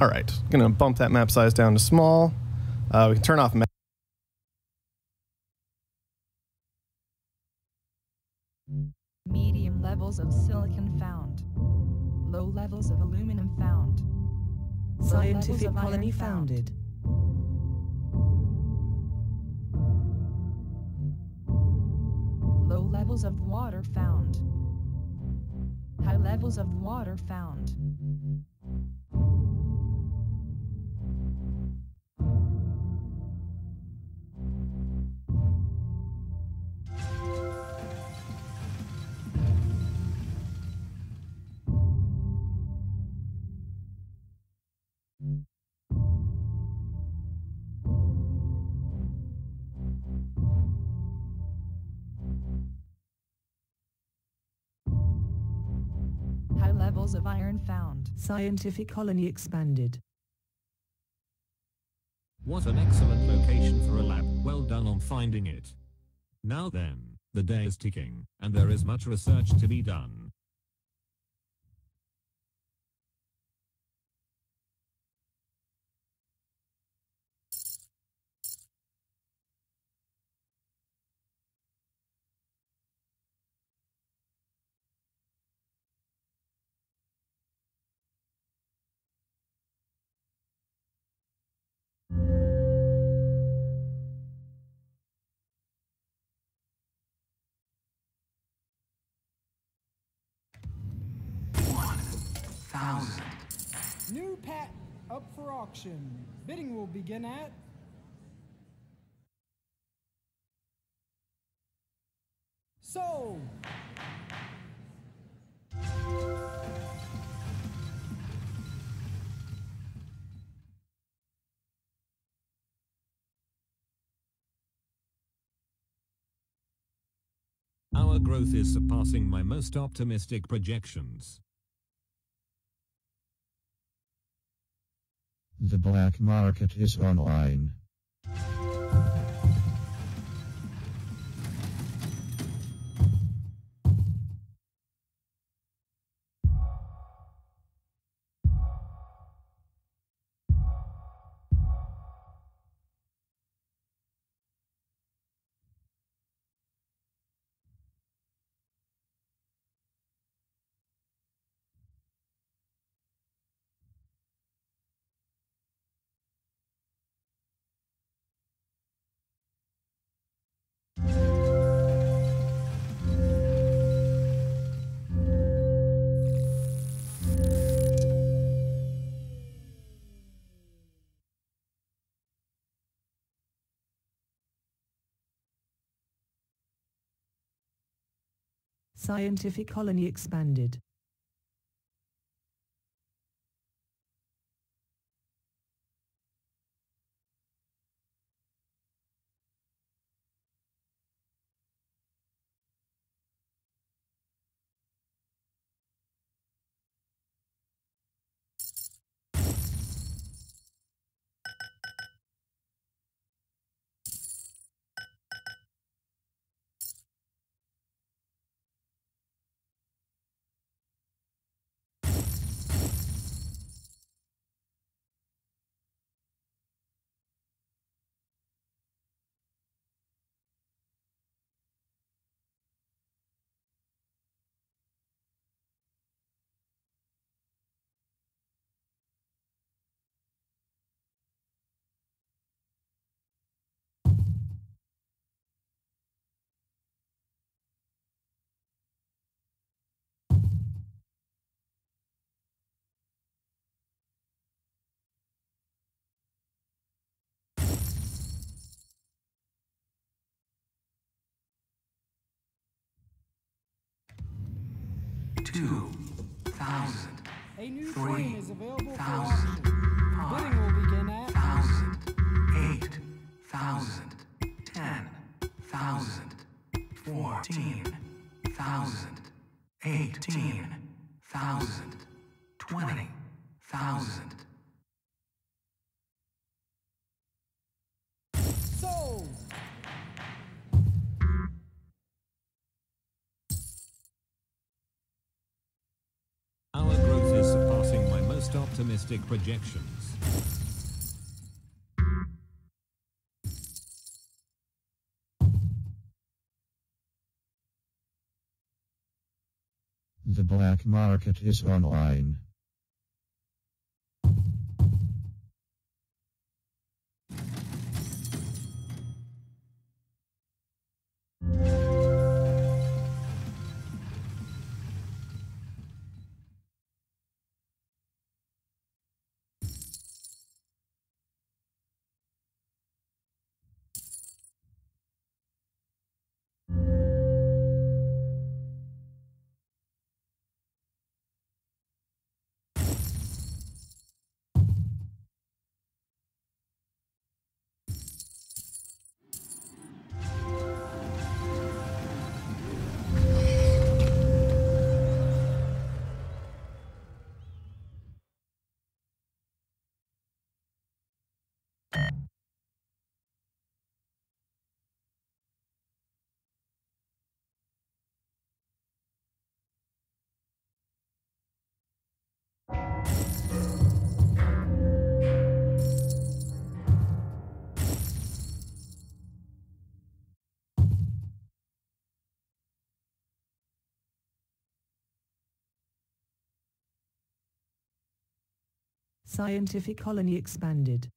All right, gonna bump that map size down to small. We can turn off map. Medium levels of silicon found. Low levels of aluminum found. Scientific colony founded. Low levels of water found. High levels of water found. High levels of iron found. Scientific colony expanded. What an excellent location for a lab. Well done on finding it. Now then, the day is ticking, and there is much research to be done. New patent up for auction. Bidding will begin at sold. Our growth is surpassing my most optimistic projections. The black market is online. Scientific colony expanded. A new train is available for auction. Bidding will begin at 20,000. sold. Our growth is surpassing my most most optimistic projections. The black market is online. Scientific colony expanded.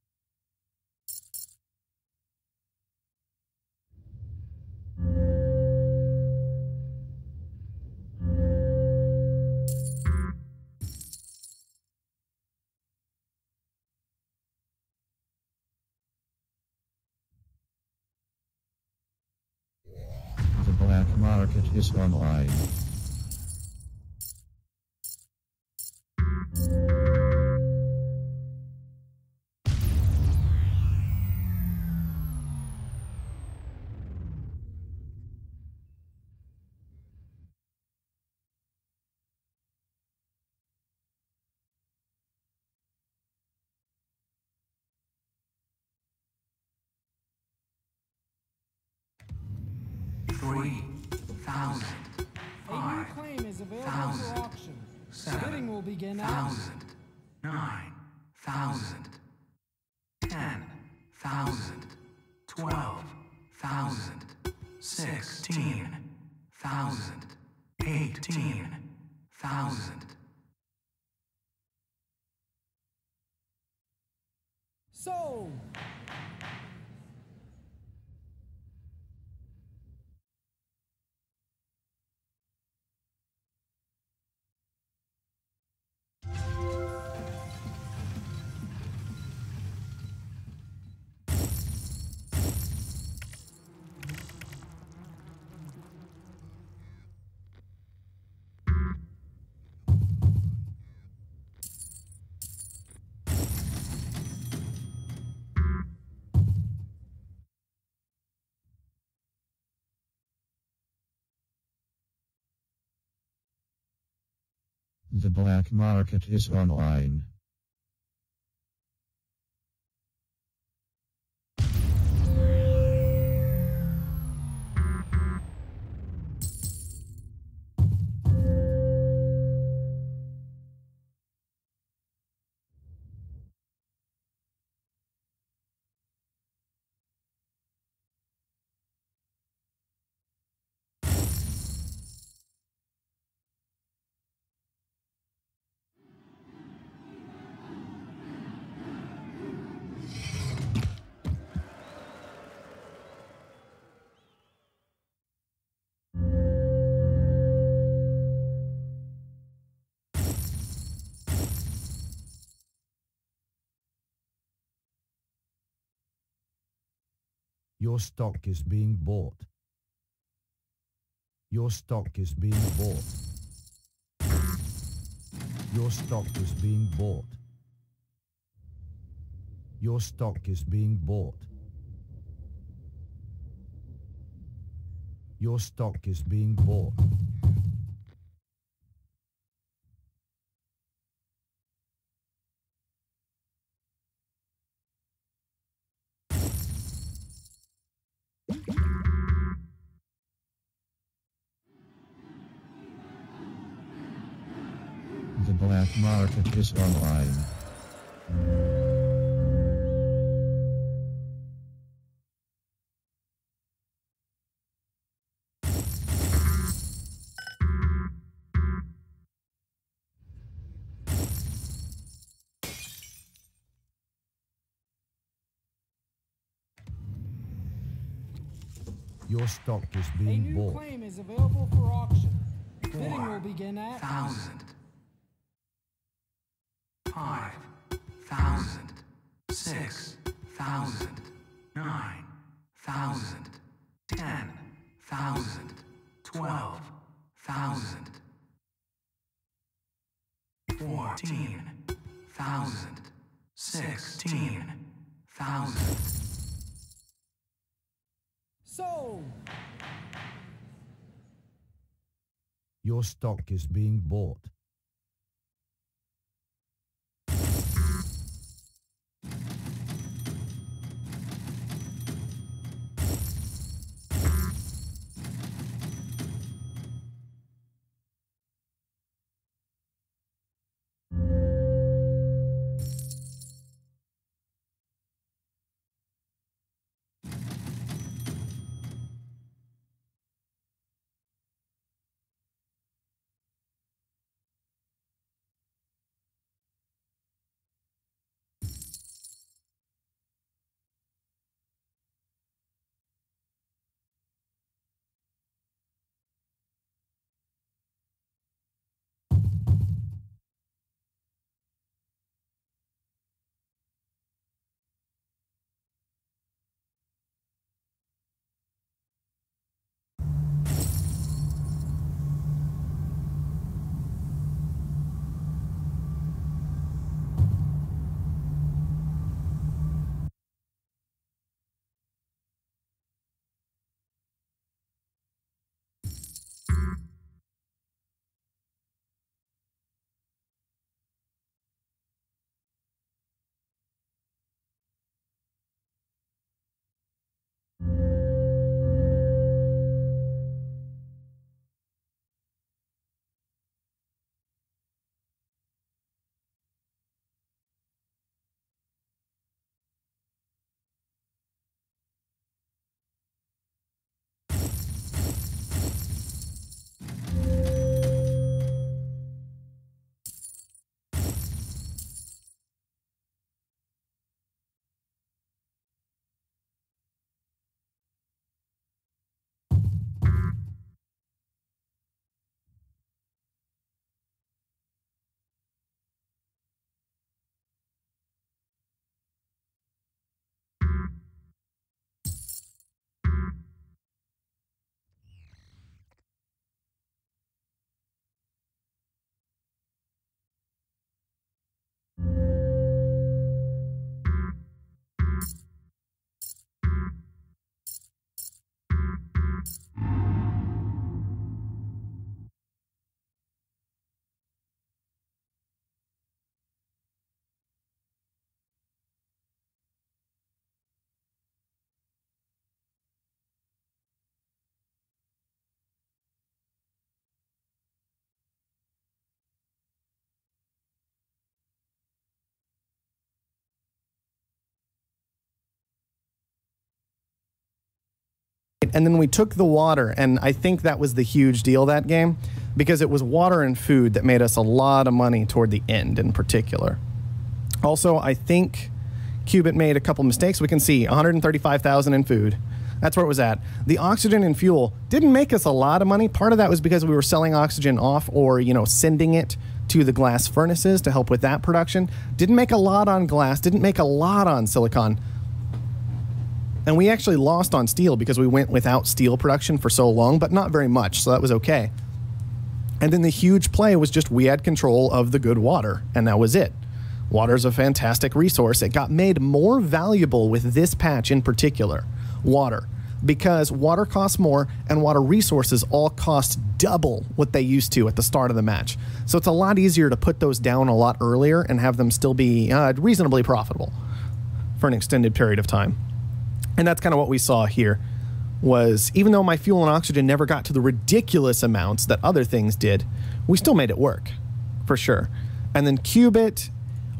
The black market is online. A new claim is available for auction. Bidding will begin at 9,000, 10,000, 12,000, 16,000, 18,000. sold. The black market is online. Your stock is being bought. Your stock is being bought. Your stock is being bought. Your stock is being bought. Your stock is being bought. The black black market is online. Your stock is A being new bought. claim is available for auction. Bidding will begin at 1,000. 5,000. 6,000. 9,000. 10,000. 12,000. 14,000. 16,000. sold. Your stock is being bought. And then we took the water, and I think that was the huge deal that game, because it was water and food that made us a lot of money toward the end in particular. Also, I think Qubit made a couple mistakes. We can see 135,000 in food. That's where it was at. The oxygen and fuel didn't make us a lot of money. Part of that was because we were selling oxygen off or, sending it to the glass furnaces to help with that production. Didn't make a lot on glass, didn't make a lot on silicon. And we actually lost on steel because we went without steel production for so long, but not very much, so that was okay. And then the huge play was just we had control of the good water, and that was it. Water's a fantastic resource. It got made more valuable with this patch in particular, water, because water costs more and water resources all cost double what they used to at the start of the match. So it's a lot easier to put those down a lot earlier and have them still be reasonably profitable for an extended period of time. And that's kind of what we saw here, was even though my fuel and oxygen never got to the ridiculous amounts that other things did, we still made it work, for sure. And then Qubit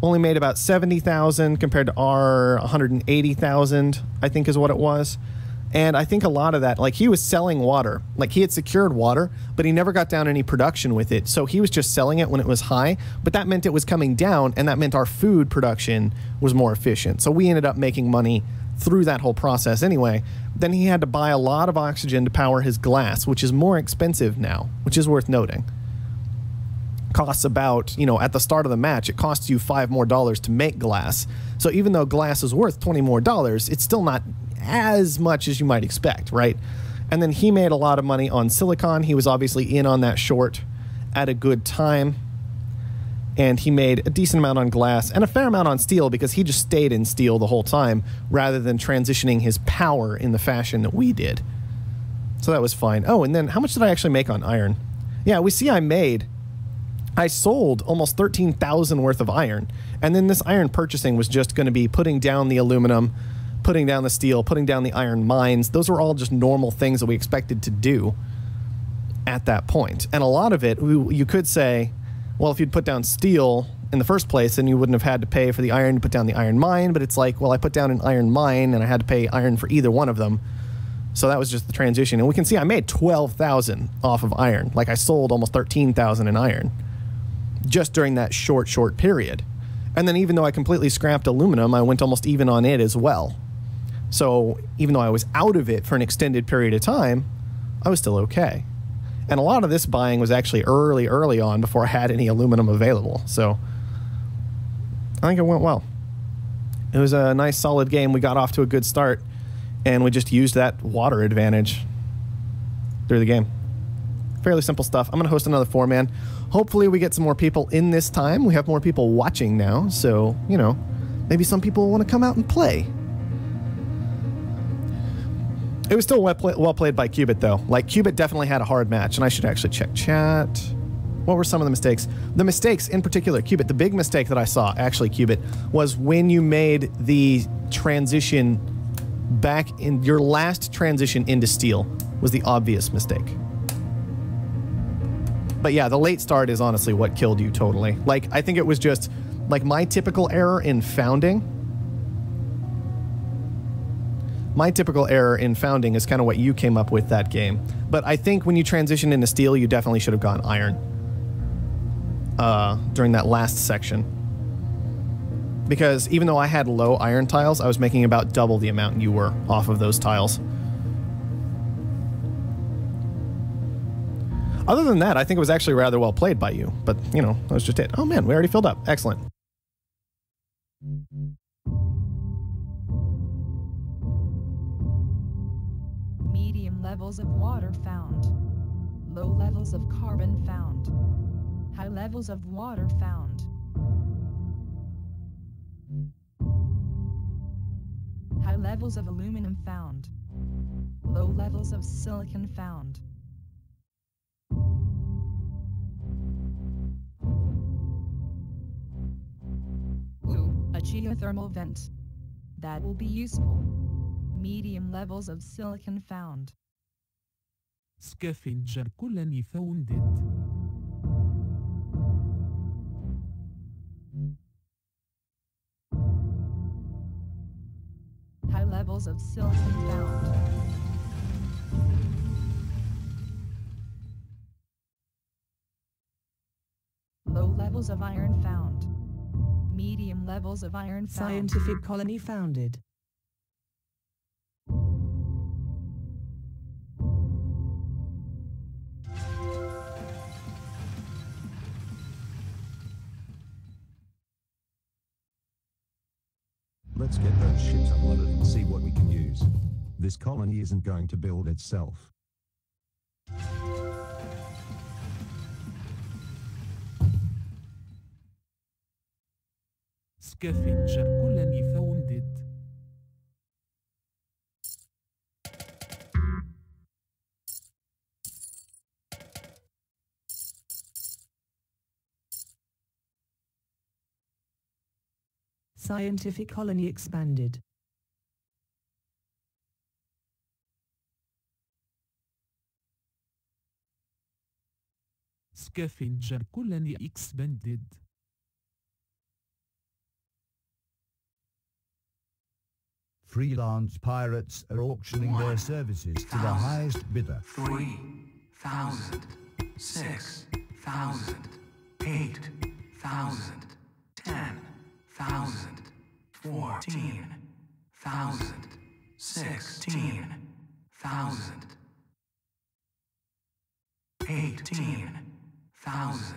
only made about 70,000 compared to our 180,000, I think is what it was. And I think a lot of that, like he was selling water, like he had secured water, but he never got down any production with it. So he was just selling it when it was high, but that meant it was coming down, and that meant our food production was more efficient. So we ended up making money through that whole process anyway. Then he had to buy a lot of oxygen to power his glass, which is more expensive now, which is worth noting. Costs about, you know, at the start of the match, it costs you $5 more to make glass. So even though glass is worth $20 more, it's still not as much as you might expect, right? And then he made a lot of money on silicon. He was obviously in on that short at a good time. And he made a decent amount on glass and a fair amount on steel because he just stayed in steel the whole time rather than transitioning his power in the fashion that we did. So that was fine. Oh, and then how much did I actually make on iron? Yeah, we see I sold almost 13,000 worth of iron. And then this iron purchasing was just going to be putting down the aluminum, putting down the steel, putting down the iron mines. Those were all just normal things that we expected to do at that point. And a lot of it, you could say, well, if you'd put down steel in the first place, then you wouldn't have had to pay for the iron to put down the iron mine. But it's like, well, I put down an iron mine and I had to pay iron for either one of them. So that was just the transition. And we can see I made 12,000 off of iron. Like I sold almost 13,000 in iron just during that short period. And then even though I completely scrapped aluminum, I went almost even on it as well. So even though I was out of it for an extended period of time, I was still okay. And a lot of this buying was actually early on before I had any aluminum available. So I think it went well. It was a nice solid game. We got off to a good start and we just used that water advantage through the game. Fairly simple stuff. I'm going to host another 4-man. Hopefully we get some more people in this time. We have more people watching now. So, you know, maybe some people want to come out and play. It was still well played by Qubit, though. Like, Qubit definitely had a hard match, and I should actually check chat. What were some of the mistakes? The mistakes, in particular, Qubit, the big mistake that I saw, actually, Qubit, was when you made the transition back in your last transition into steel was the obvious mistake. But yeah, the late start is honestly what killed you totally. Like, I think it was just, like, my typical error in founding. My typical error in founding is kind of what you came up with that game. But I think when you transitioned into steel, you definitely should have gone iron during that last section. Because even though I had low iron tiles, I was making about double the amount you were off of those tiles. Other than that, I think it was actually rather well played by you. But, you know, that was just it. Oh man, we already filled up. Excellent. Medium levels of water found. Low levels of carbon found. High levels of water found. High levels of aluminum found. Low levels of silicon found. Ooh, a geothermal vent. That will be useful. Medium levels of silicon found. Scavenger colony founded. High levels of silicon found. Low levels of iron found. Medium levels of iron found. Scientific colony founded. Let's get those ships unloaded and see what we can use. This colony isn't going to build itself. Scavenger colony founded. Scientific colony expanded. Scavenger colony expanded. Freelance pirates are auctioning their services to the highest bidder. 3,000, 6,000, 8,000, 10,000, 14,000, 16,000, 18,000.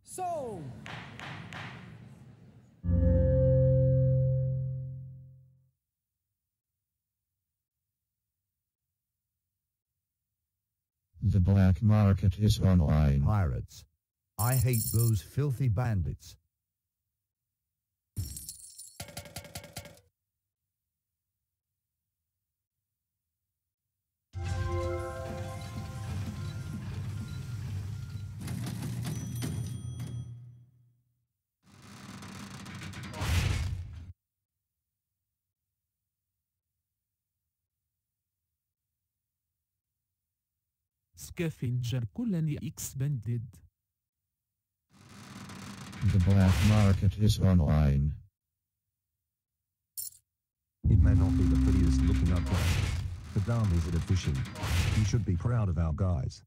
So, the black market is online. Pirates. I hate those filthy bandits. Scavenger colony expanded. The black market is online. It may not be the prettiest looking upgrade, but damn is it efficient. You should be proud of our guys.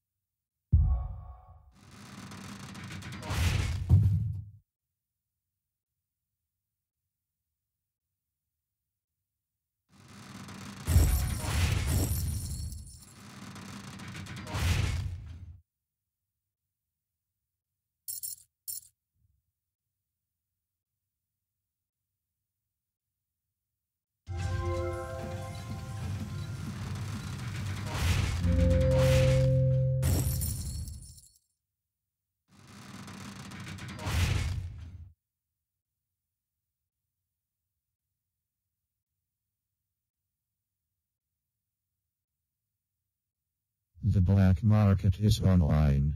The black market is online.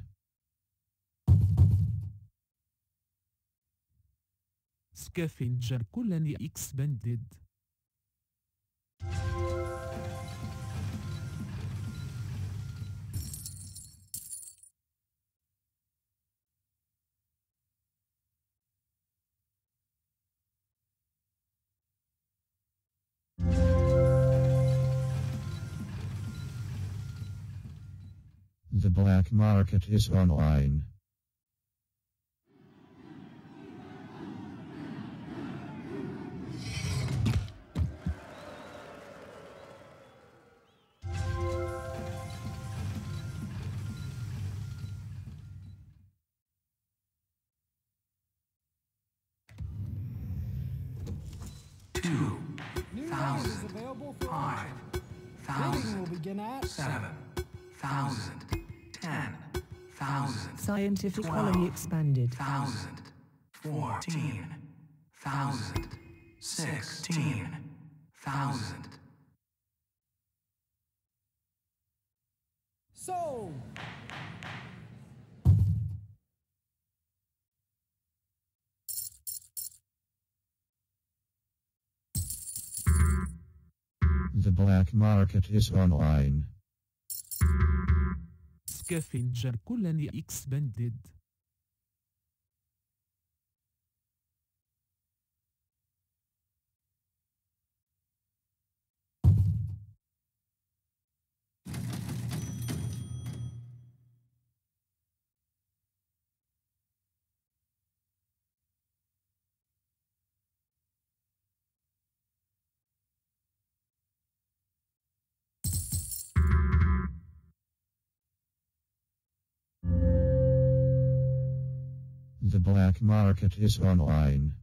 Scavenger colony expanded. The black market is online. new land is available for auction. Bidding will begin at 7,000, 10,000, Scientific colony expanded. 14,000, 16,000. So, The black market is online. Scavenger colony expanded. The black market is online.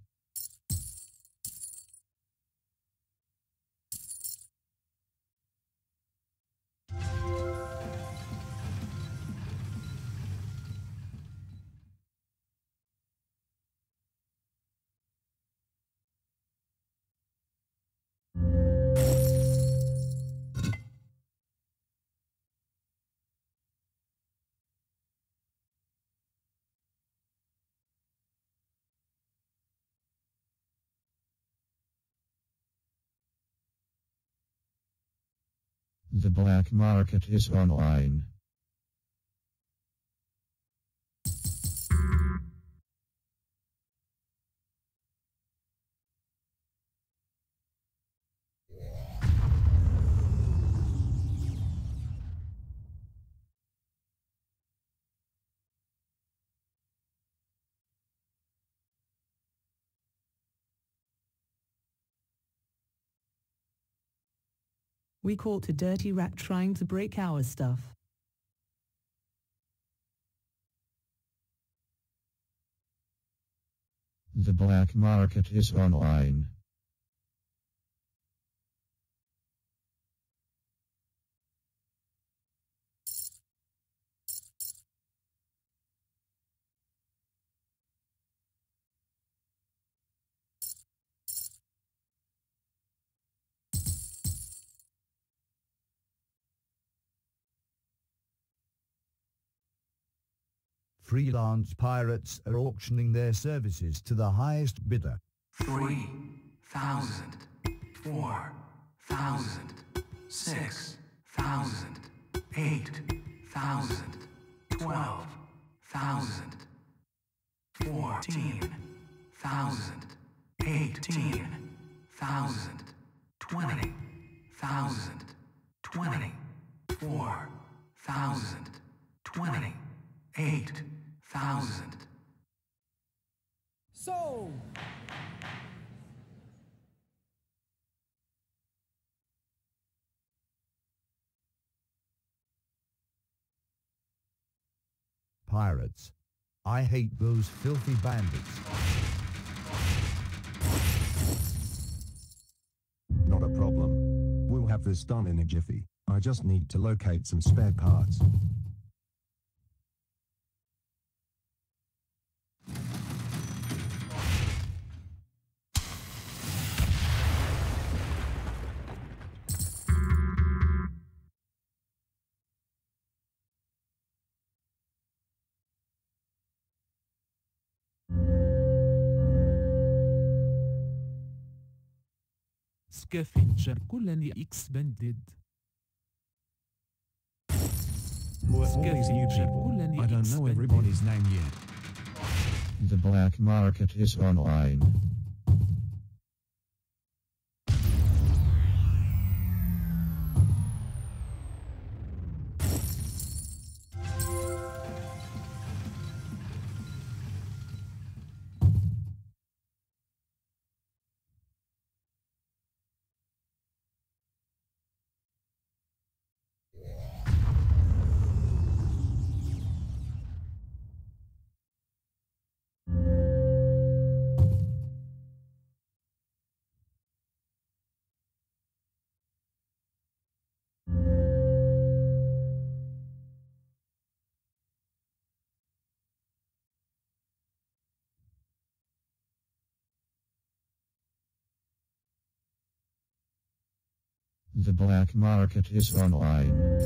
The black market is online. We caught a dirty rat trying to break our stuff. The black market is online. Freelance pirates are auctioning their services to the highest bidder. 3,000, 4,000, 6,000, 8,000, 12,000, 14,000, 18,000, 20,000, 24,000, 28,000. Sold. Pirates. I hate those filthy bandits. Not a problem. We'll have this done in a jiffy. I just need to locate some spare parts. Scavenger colony expanded. Who are all these new people? I don't know everybody's name yet. The black market is online. The black market is online.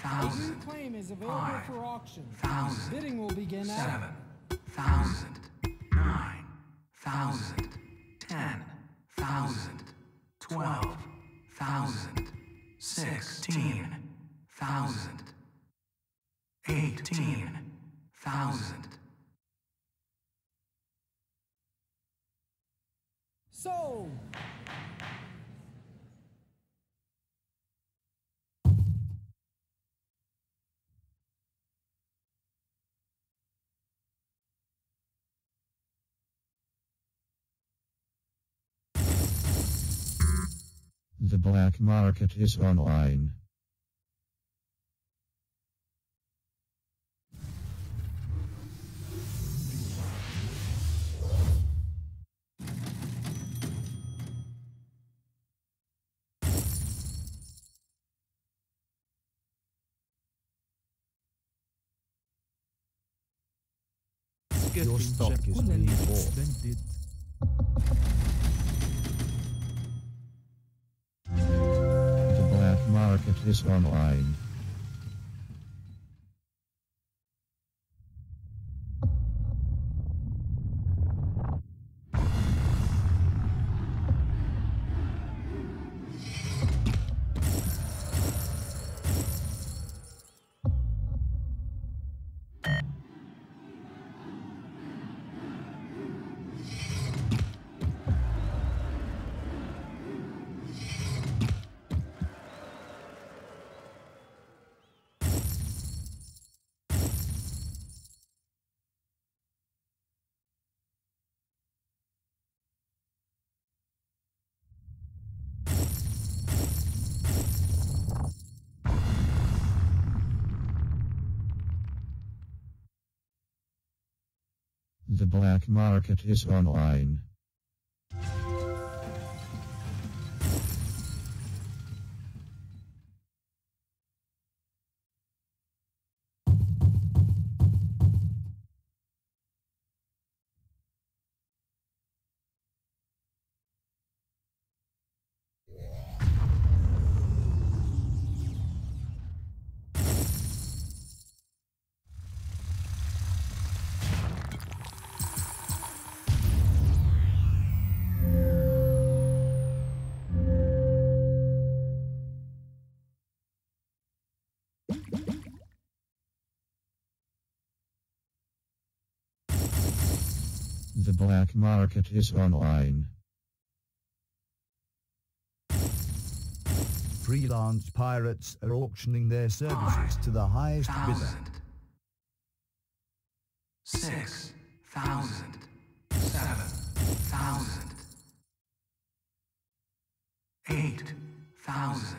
A new claim is available for auction. Bidding will begin at 7,000, 9,000, 10,000, 12,000, 16,000, 18,000. sold. The black market is online. Your stock is being bought. The black market is online. The black market is online. The black market is online. Freelance pirates are auctioning their services to the highest bidder. 6,000. 7,000. 8,000.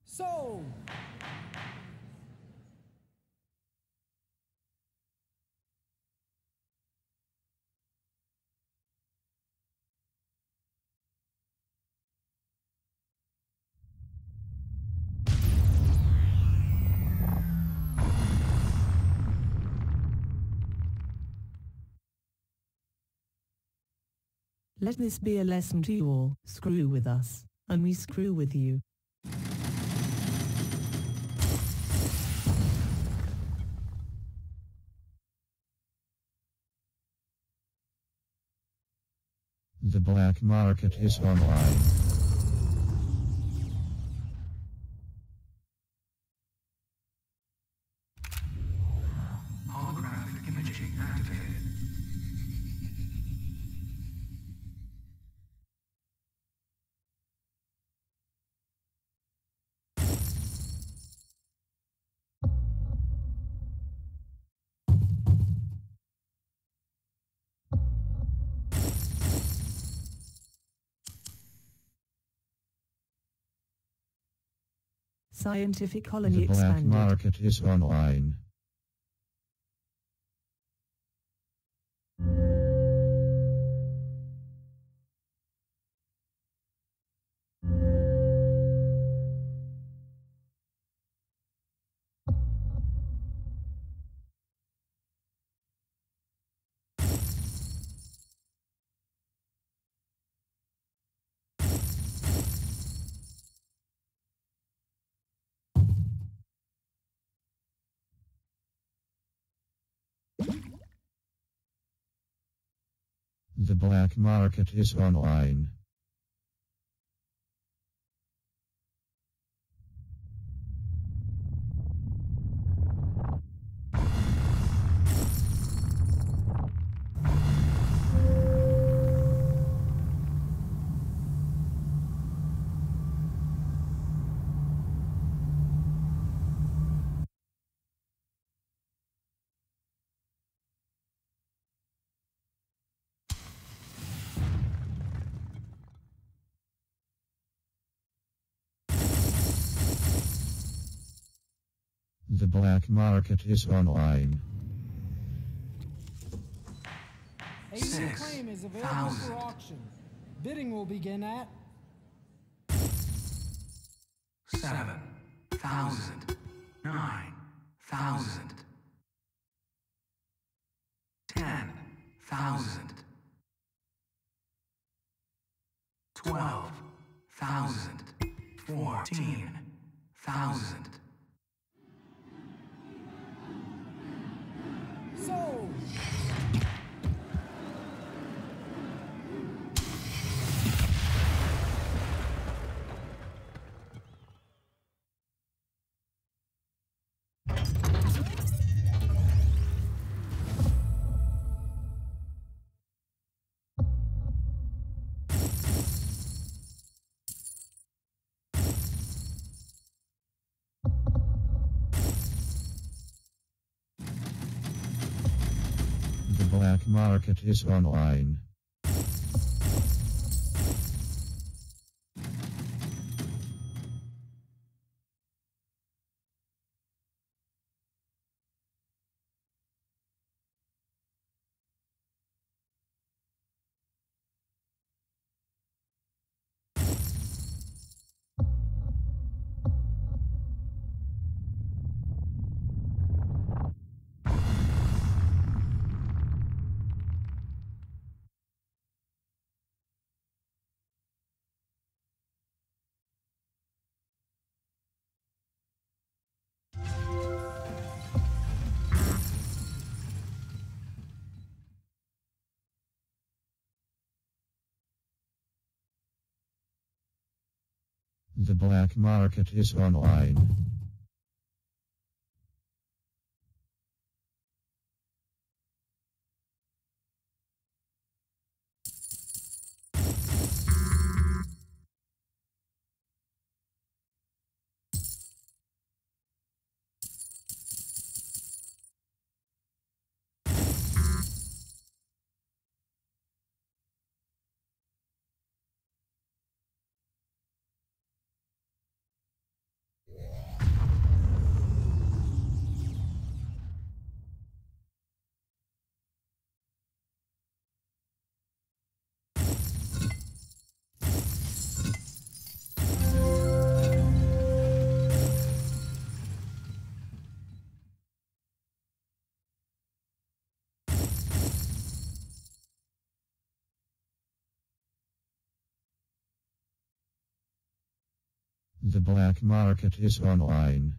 Sold! Let this be a lesson to you all. Screw with us, and we screw with you. The black market is online. Holographic imaging activated. Scientific colony The black expanded. market is online. The black market is online. The black market is online. A new claim is available for auction. Bidding will begin at 7,000. 9,000. 10,000. 12,000. 14,000. sold. The black market is online. The black market is online. The black market is online.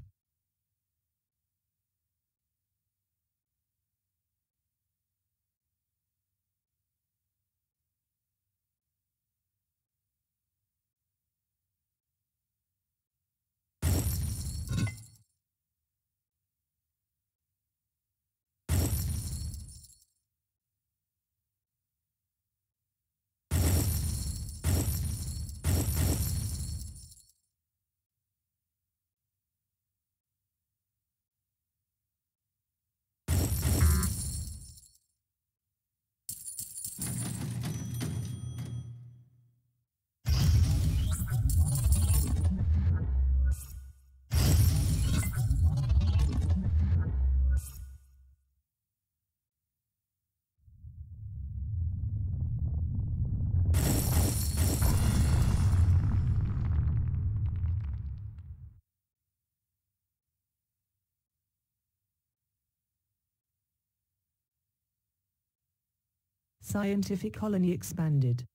Scientific colony expanded.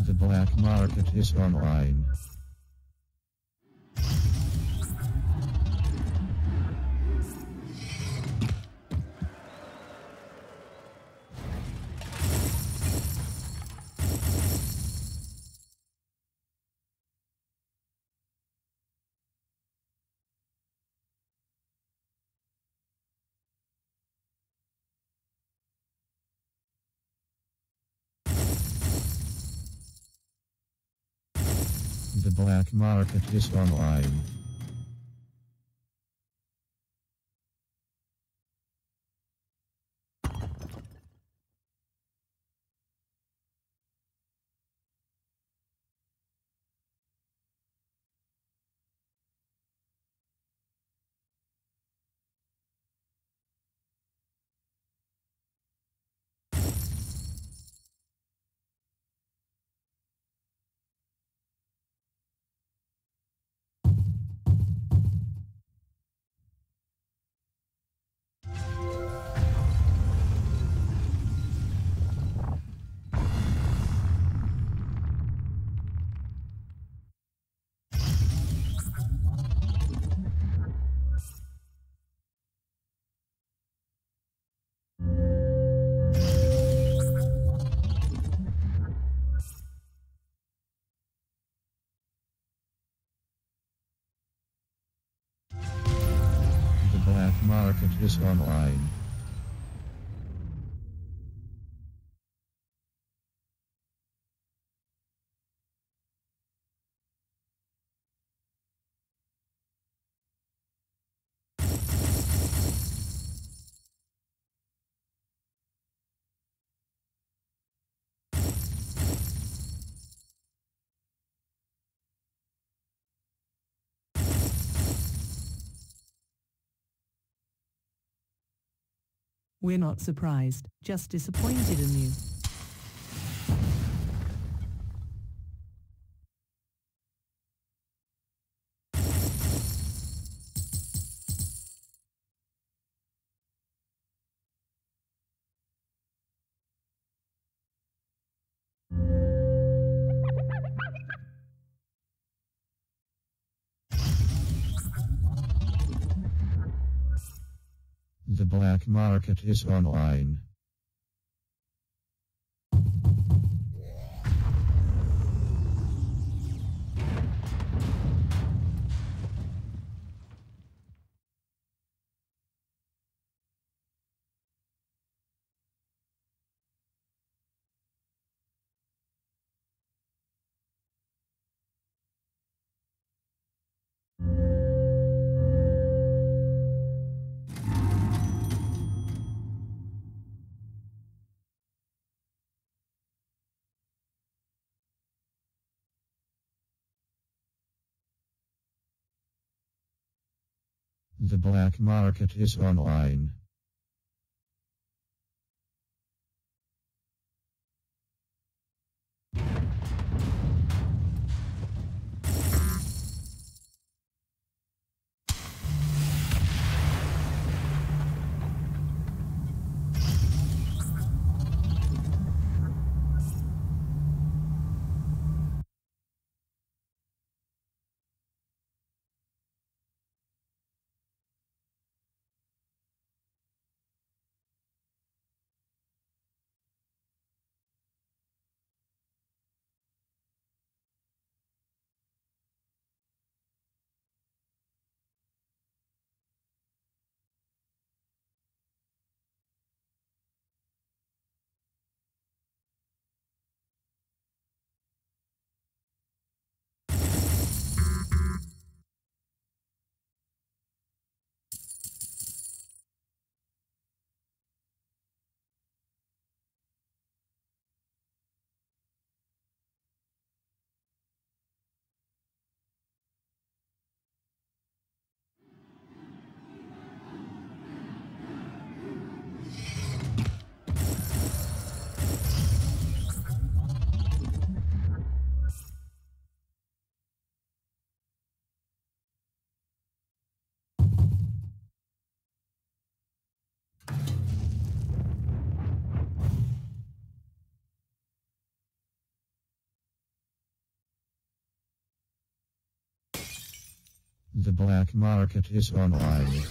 The black market is online. The black market is online. market is online. We're not surprised, just disappointed in you. The black market is online. The black market is online. The black market is online.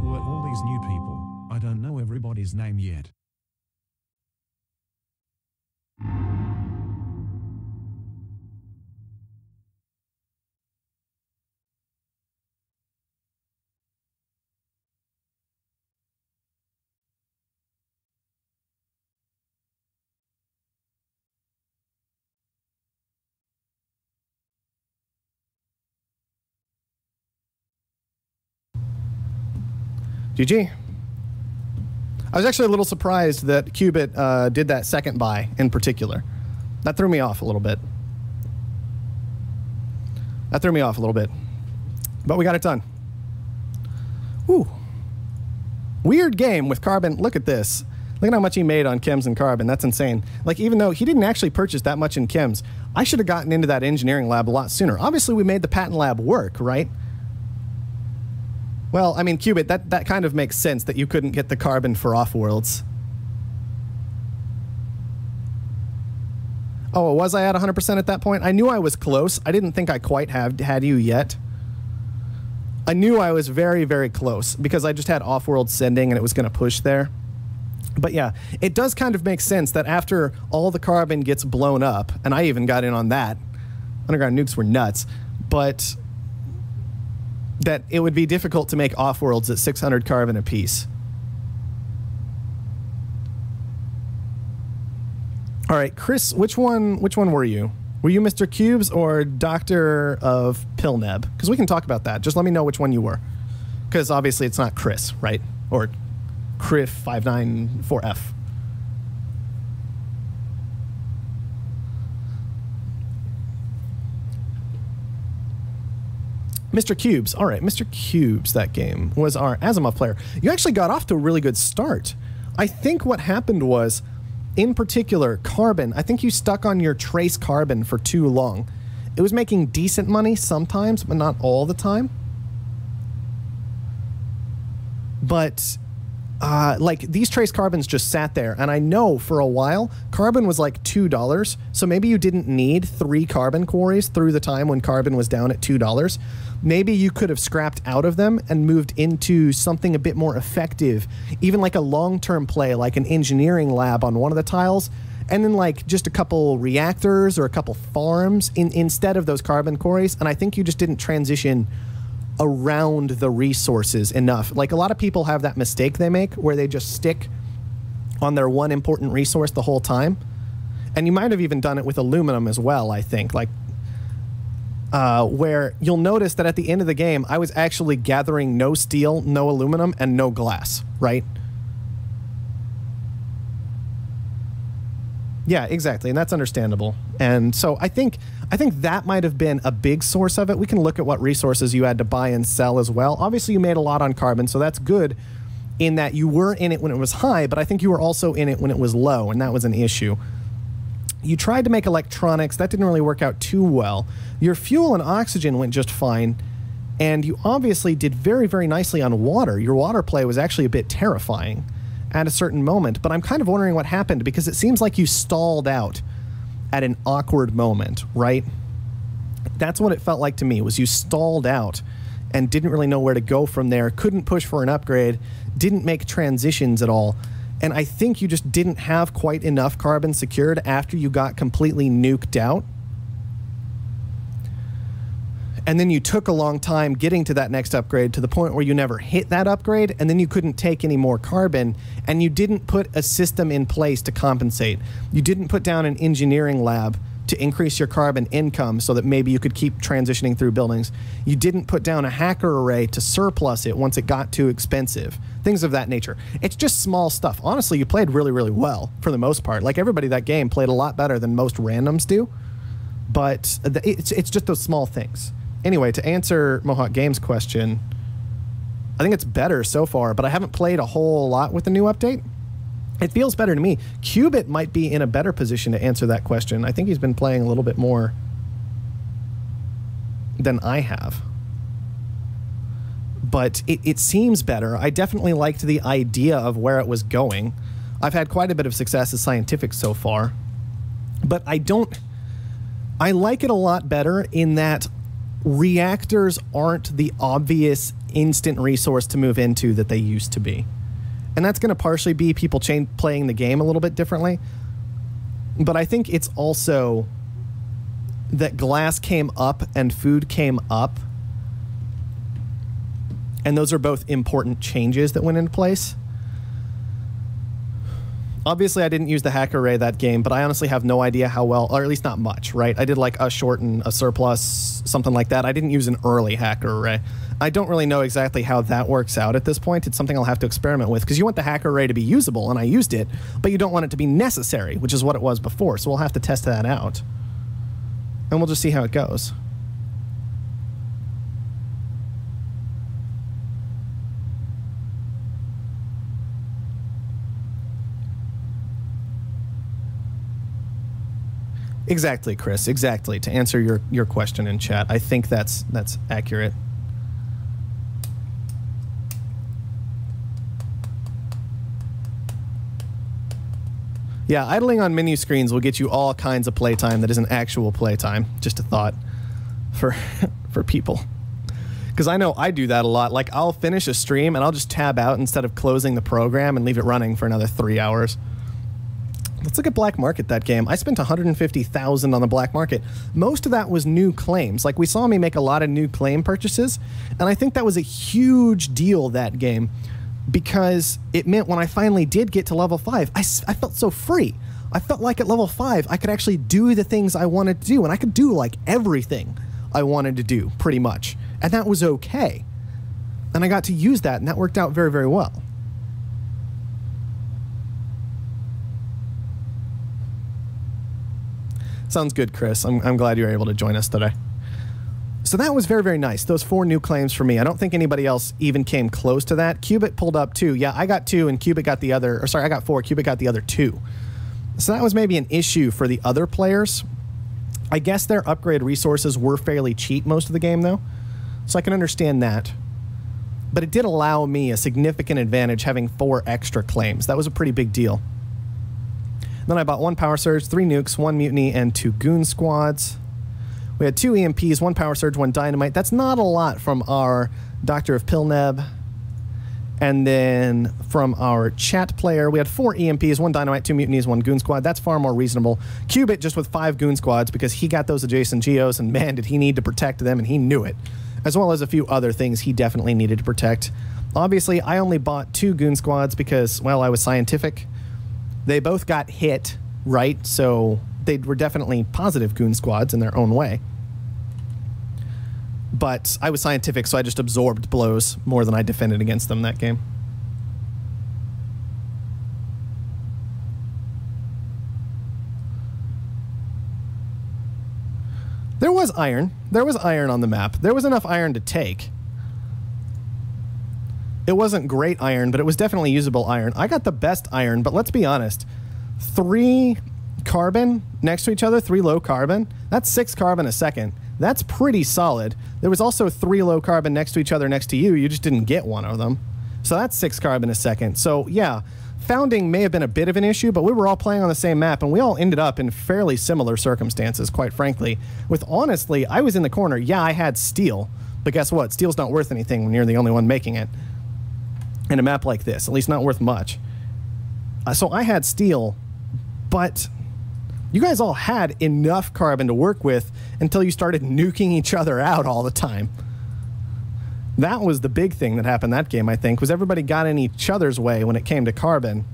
Who are all these new people? I don't know everybody's name yet. GG. I was actually a little surprised that Qubit did that second buy in particular. That threw me off a little bit. But we got it done. Ooh. Weird game with Carbon. Look at this. Look at how much he made on chems and carbon. That's insane. Like, even though he didn't actually purchase that much in chems, I should have gotten into that engineering lab a lot sooner. Obviously, we made the patent lab work, right? Well, I mean, Qubit, that kind of makes sense that you couldn't get the carbon for Offworlds. Oh, was I at 100% at that point? I knew I was close. I didn't think I quite had you yet. I knew I was very, very close because I just had Offworld sending and it was going to push there. But yeah, it does kind of make sense that after all the carbon gets blown up, and I even got in on that, underground nukes were nuts, but that it would be difficult to make Offworlds at 600 carbon apiece. All right, Chris, which one were you? Were you Mr. Cubes or Doctor of Pilneb? Because we can talk about that. Just let me know which one you were. Because obviously it's not Chris, right? Or Criff594F. Mr. Cubes. All right, Mr. Cubes, that game, was our Asimov player. You actually got off to a really good start. I think what happened was, in particular, carbon, I think you stuck on your trace carbon for too long. It was making decent money sometimes, but not all the time. But like, these trace carbons just sat there, and I know for a while carbon was like $2, so maybe you didn't need 3 carbon quarries through the time when carbon was down at $2. Maybe you could have scrapped out of them and moved into something a bit more effective, even like a long-term play, like an engineering lab on one of the tiles, and then like just a couple reactors or a couple farms instead of those carbon quarries. And I think you just didn't transition around the resources enough. Like, a lot of people have that mistake they make where they just stick on their one important resource the whole time. And you might have even done it with aluminum as well, I think. Like, where you'll notice that at the end of the game, I was actually gathering no steel, no aluminum, and no glass, right? Yeah, exactly, and that's understandable. And so I think that might have been a big source of it. We can look at what resources you had to buy and sell as well. Obviously, you made a lot on carbon, so that's good in that you were in it when it was high, but I think you were also in it when it was low, and that was an issue. You tried to make electronics. That didn't really work out too well. Your fuel and oxygen went just fine, and you obviously did very, very nicely on water. Your water play was actually a bit terrifying at a certain moment, but I'm kind of wondering what happened, because it seems like you stalled out at an awkward moment, right? That's what it felt like to me, was you stalled out and didn't really know where to go from there, couldn't push for an upgrade, didn't make transitions at all. And I think you just didn't have quite enough carbon secured after you got completely nuked out. And then you took a long time getting to that next upgrade, to the point where you never hit that upgrade, and then you couldn't take any more carbon, and you didn't put a system in place to compensate. You didn't put down an engineering lab to increase your carbon income so that maybe you could keep transitioning through buildings. You didn't put down a hacker array to surplus it once it got too expensive. Things of that nature. It's just small stuff. Honestly, you played really, really well for the most part. Like, everybody that game played a lot better than most randoms do, but it's just those small things. Anyway, to answer Mohawk Games' question, I think it's better so far, but I haven't played a whole lot with the new update. It feels better to me. Qubit might be in a better position to answer that question. I think he's been playing a little bit more than I have. But it seems better. I definitely liked the idea of where it was going. I've had quite a bit of success as scientific so far. But I like it a lot better in that reactors aren't the obvious instant resource to move into that they used to be. And that's going to partially be people playing the game a little bit differently. But I think it's also that glass came up and food came up. And those are both important changes that went into place. Obviously, I didn't use the hacker array that game, but I honestly have no idea how well, or at least not much, right? I did like a short and a surplus, something like that. I didn't use an early hacker array. I don't really know exactly how that works out at this point. It's something I'll have to experiment with, because you want the hacker array to be usable, and I used it, but you don't want it to be necessary, which is what it was before. So we'll have to test that out, and we'll just see how it goes. Exactly, Chris. Exactly. To answer your question in chat, I think that's accurate. Yeah, idling on menu screens will get you all kinds of playtime that isn't actual playtime. Just a thought for people. Because I know I do that a lot. Like, I'll finish a stream and I'll just tab out instead of closing the program and leave it running for another 3 hours. Let's look at Black Market, that game. I spent $150,000 on the Black Market. Most of that was new claims. Like, we saw me make a lot of new claim purchases, and I think that was a huge deal, that game, because it meant when I finally did get to level 5, I felt so free. I felt like at level 5, I could actually do the things I wanted to do, and I could do, like, everything I wanted to do, pretty much. And that was okay. And I got to use that, and that worked out very, very well. Sounds good, Chris. I'm glad you were able to join us today. So that was very, very nice. Those 4 new claims for me. I don't think anybody else even came close to that. Cubit pulled up 2. Yeah, I got 2 and Cubit got the other, or sorry, I got 4. Cubit got the other 2. So that was maybe an issue for the other players. I guess their upgrade resources were fairly cheap most of the game, though. So I can understand that. But it did allow me a significant advantage having 4 extra claims. That was a pretty big deal. Then I bought 1 Power Surge, 3 Nukes, 1 Mutiny, and 2 Goon Squads. We had 2 EMPs, 1 Power Surge, 1 Dynamite. That's not a lot from our Doctor of Pilneb. And then from our chat player, we had 4 EMPs, 1 Dynamite, 2 Mutinies, 1 Goon Squad. That's far more reasonable. Cubit just with 5 Goon Squads because he got those adjacent geos, and man, did he need to protect them, and he knew it. As well as a few other things he definitely needed to protect. Obviously, I only bought 2 Goon Squads because, well, I was scientific. They both got hit, right? So they were definitely positive Goon Squads in their own way. But I was scientific, so I just absorbed blows more than I defended against them that game. There was iron. There was iron on the map. There was enough iron to take. It wasn't great iron, but it was definitely usable iron. I got the best iron, but let's be honest. 3 carbon next to each other, 3 low carbon, that's 6 carbon a second. That's pretty solid. There was also 3 low carbon next to each other next to you. You just didn't get one of them. So that's 6 carbon a second. So yeah, founding may have been a bit of an issue, but we were all playing on the same map, and we all ended up in fairly similar circumstances, quite frankly. With honestly, I was in the corner. Yeah, I had steel, but guess what? Steel's not worth anything when you're the only one making it. In a map like this, at least not worth much. So I had steel, but you guys all had enough carbon to work with until you started nuking each other out all the time. That was the big thing that happened that game, I think, was everybody got in each other's way when it came to carbon.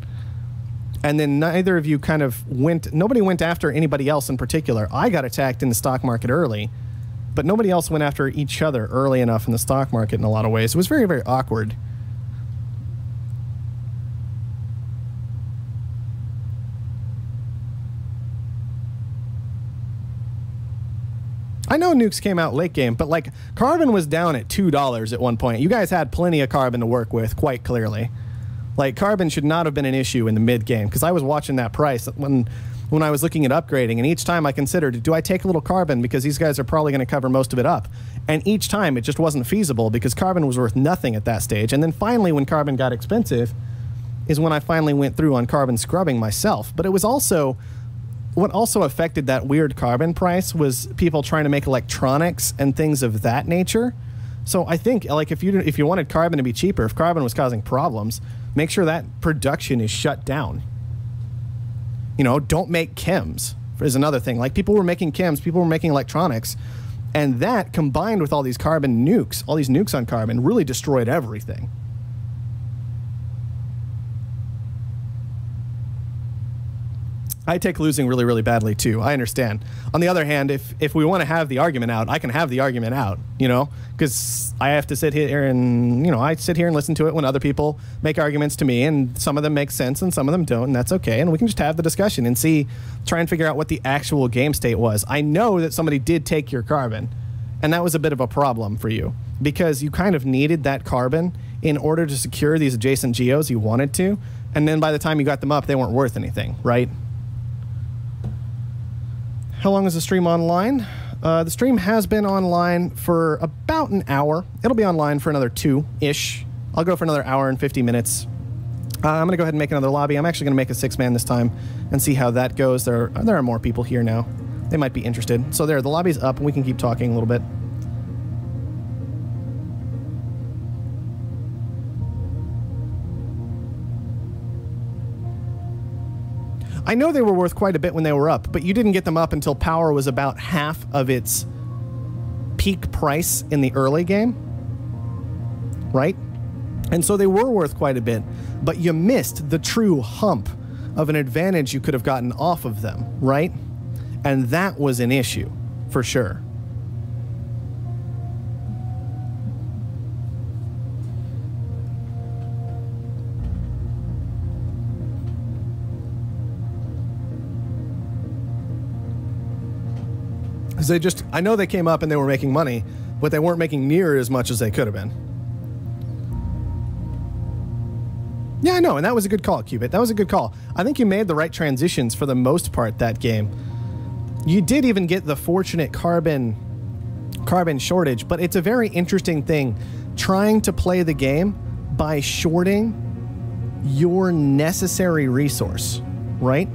And then neither of you kind of nobody went after anybody else in particular. I got attacked in the stock market early, but nobody else went after each other early enough in the stock market in a lot of ways. It was very, very awkward. I know nukes came out late game, but like carbon was down at $2 at one point. You guys had plenty of carbon to work with, quite clearly. Like carbon should not have been an issue in the mid game because I was watching that price when I was looking at upgrading, and each time I considered, do I take a little carbon because these guys are probably going to cover most of it up? And each time it just wasn't feasible because carbon was worth nothing at that stage. And then finally, when carbon got expensive, is when I finally went through on carbon scrubbing myself. But it was also what also affected that weird carbon price was people trying to make electronics and things of that nature. So I think like if you wanted carbon to be cheaper, if carbon was causing problems, make sure that production is shut down. You know, don't make chems is another thing. Like people were making chems, people were making electronics, and that combined with all these carbon nukes, all these nukes on carbon really destroyed everything. I take losing really, really badly too. I understand. On the other hand, if we want to have the argument out, I can have the argument out, you know, because I have to sit here and, you know, I sit here and listen to it when other people make arguments to me, and some of them make sense and some of them don't, and that's okay. And we can just have the discussion and try and figure out what the actual game state was. I know that somebody did take your carbon, and that was a bit of a problem for you because you kind of needed that carbon in order to secure these adjacent geos you wanted to, and then by the time you got them up, they weren't worth anything, right? How long is the stream online? The stream has been online for about an hour. It'll be online for another 2-ish. I'll go for another hour and 50 minutes. I'm going to go ahead and make another lobby. I'm actually going to make a 6-man this time and see how that goes. There are more people here now. They might be interested. So there, the lobby's up, and we can keep talking a little bit. I know they were worth quite a bit when they were up, but you didn't get them up until power was about half of its peak price in the early game, right? And so they were worth quite a bit, but you missed the true hump of an advantage you could have gotten off of them, right? And that was an issue, for sure. I know they came up and they were making money, but they weren't making near as much as they could have been. Yeah, I know, and that was a good call, Cubit. That was a good call. I think you made the right transitions for the most part that game. You did even get the fortunate carbon shortage, but it's a very interesting thing trying to play the game by shorting your necessary resource, right?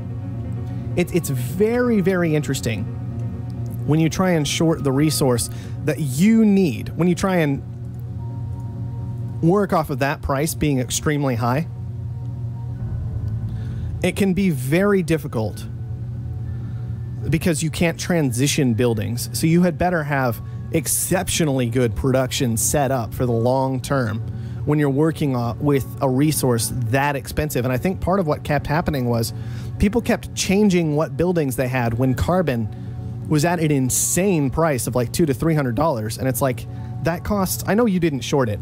It's very, very interesting when you try and short the resource that you need, when you try and work off of that price being extremely high, it can be very difficult because you can't transition buildings. So you had better have exceptionally good production set up for the long term when you're working with a resource that expensive. And I think part of what kept happening was people kept changing what buildings they had when carbon was at an insane price of like $200 to $300, and it's like that costs. I know you didn't short it,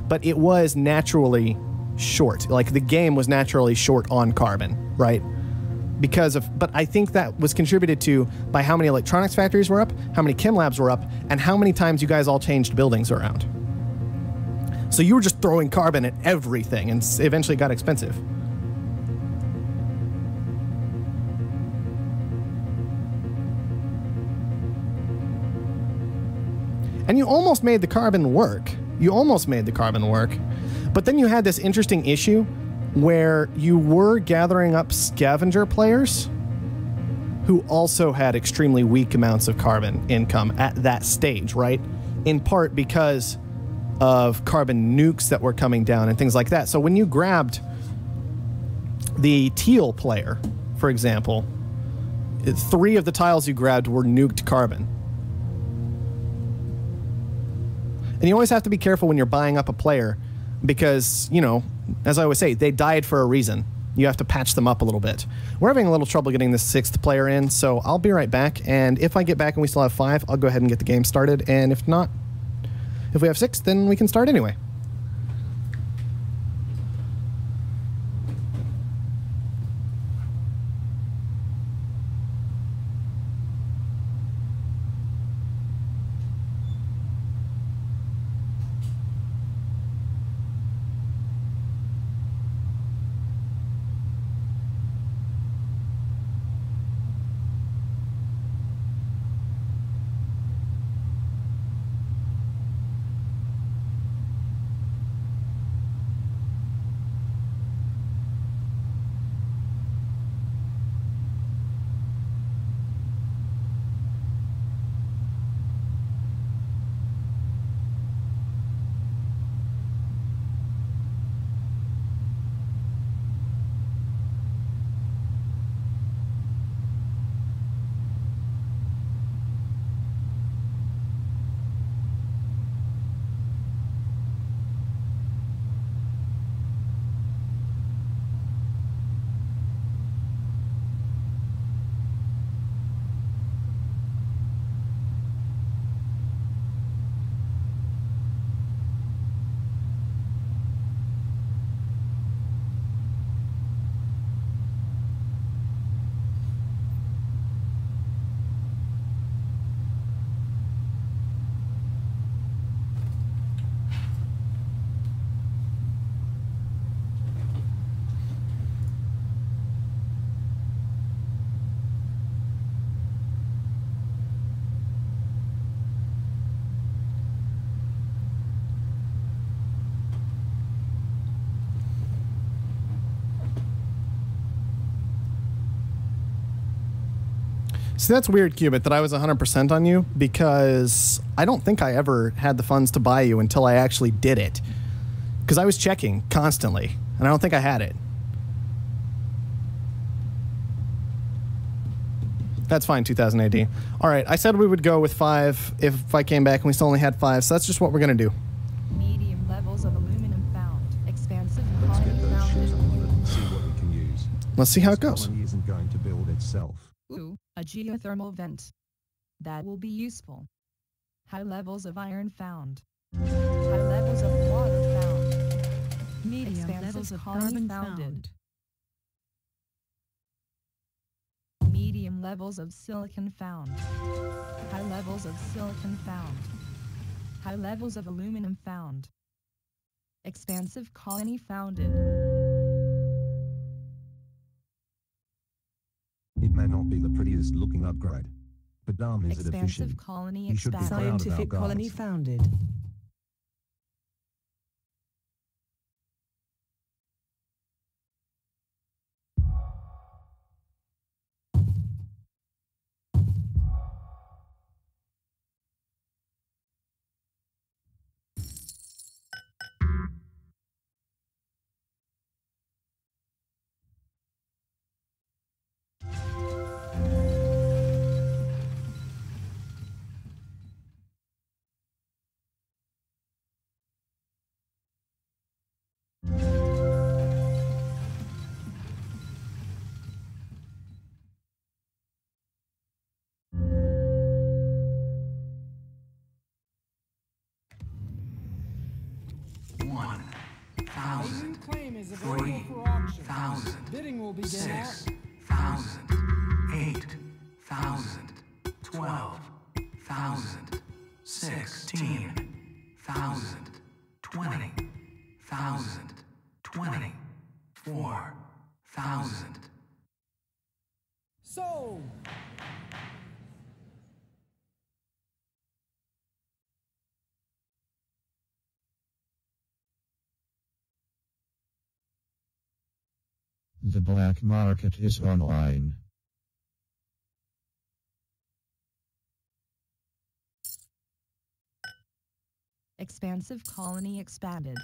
but it was naturally short. Like the game was naturally short on carbon, right? But I think that was contributed to by how many electronics factories were up, how many chem labs were up, and how many times you guys all changed buildings around. So you were just throwing carbon at everything, and eventually it got expensive. And you almost made the carbon work. But then you had this interesting issue where you were gathering up scavenger players who also had extremely weak amounts of carbon income at that stage, right? In part because of carbon nukes that were coming down and things like that. So when you grabbed the teal player, for example, 3 of the tiles you grabbed were nuked carbon. And you always have to be careful when you're buying up a player because, you know, as I always say, they died for a reason. You have to patch them up a little bit. We're having a little trouble getting this 6th player in, so I'll be right back. And if I get back and we still have 5, I'll go ahead and get the game started. And if not, if we have 6, then we can start anyway. See, that's weird, Cubit, that I was 100% on you, because I don't think I ever had the funds to buy you until I actually did it. Because I was checking constantly, and I don't think I had it. That's fine, 2000 AD. All right, I said we would go with 5 if I came back and we still only had 5, so that's just what we're going to do. Medium levels of aluminum found. Expansive Let's colony get those ships found. on it and see what we can use. Let's see how it This goes. colony isn't going to build itself. Ooh, a geothermal vent. That will be useful. High levels of iron found. High levels of water found. Medium Expansive levels of colony carbon founded. found. Medium levels of silicon found. High levels of silicon found. High levels of aluminum found. Expansive colony founded. It may not be the prettiest looking upgrade, but damn is it Expansive efficient. colony You should be expanded. proud of our Scientific colony guys. founded. A new claim is available for auction. Bidding will begin at 6,000, 8,000, 12,000, 16,000, 20,000, 24,000. sold. The black market is online. Expansive colony expanded.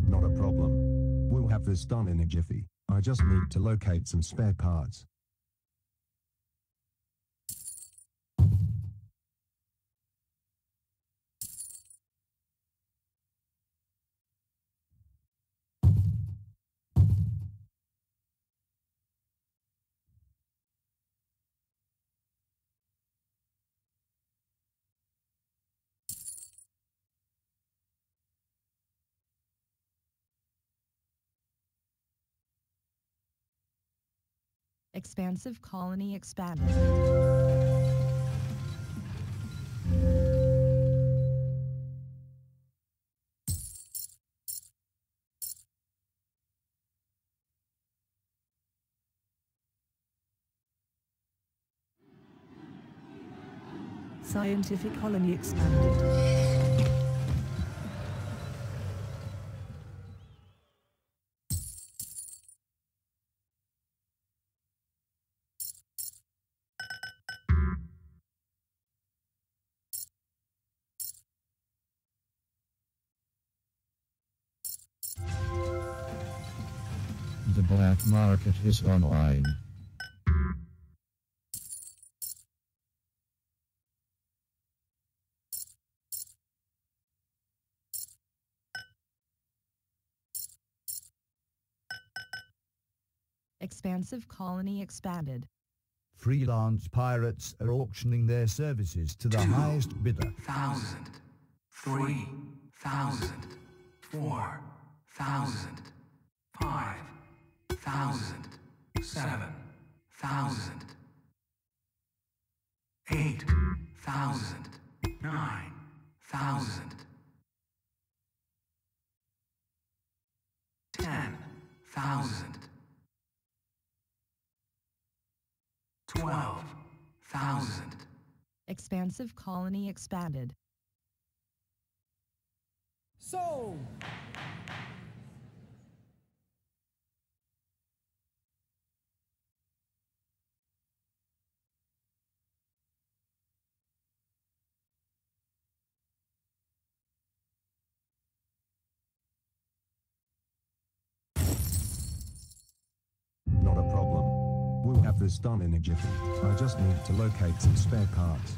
Not a problem. We'll have this done in a jiffy. I just need to locate some spare parts. Expansive colony expanded. Scientific colony expanded. The black market is online. Expansive colony expanded. Freelance pirates are auctioning their services to the highest bidder. 1,000, 3,000, 4,000, 5,000, 7,000. 8,000. 9,000. 10,000. 12,000. Expansive colony expanded. So, Not a problem. We'll have this done in a jiffy. I just need to locate some spare parts.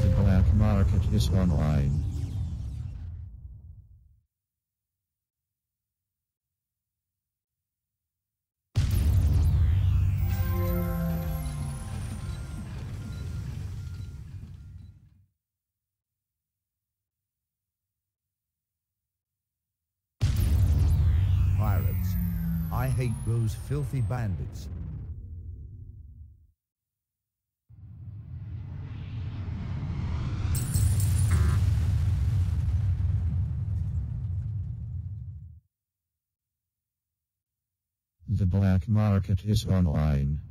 The black market is online. Pirates. I hate those filthy bandits. The black market is online.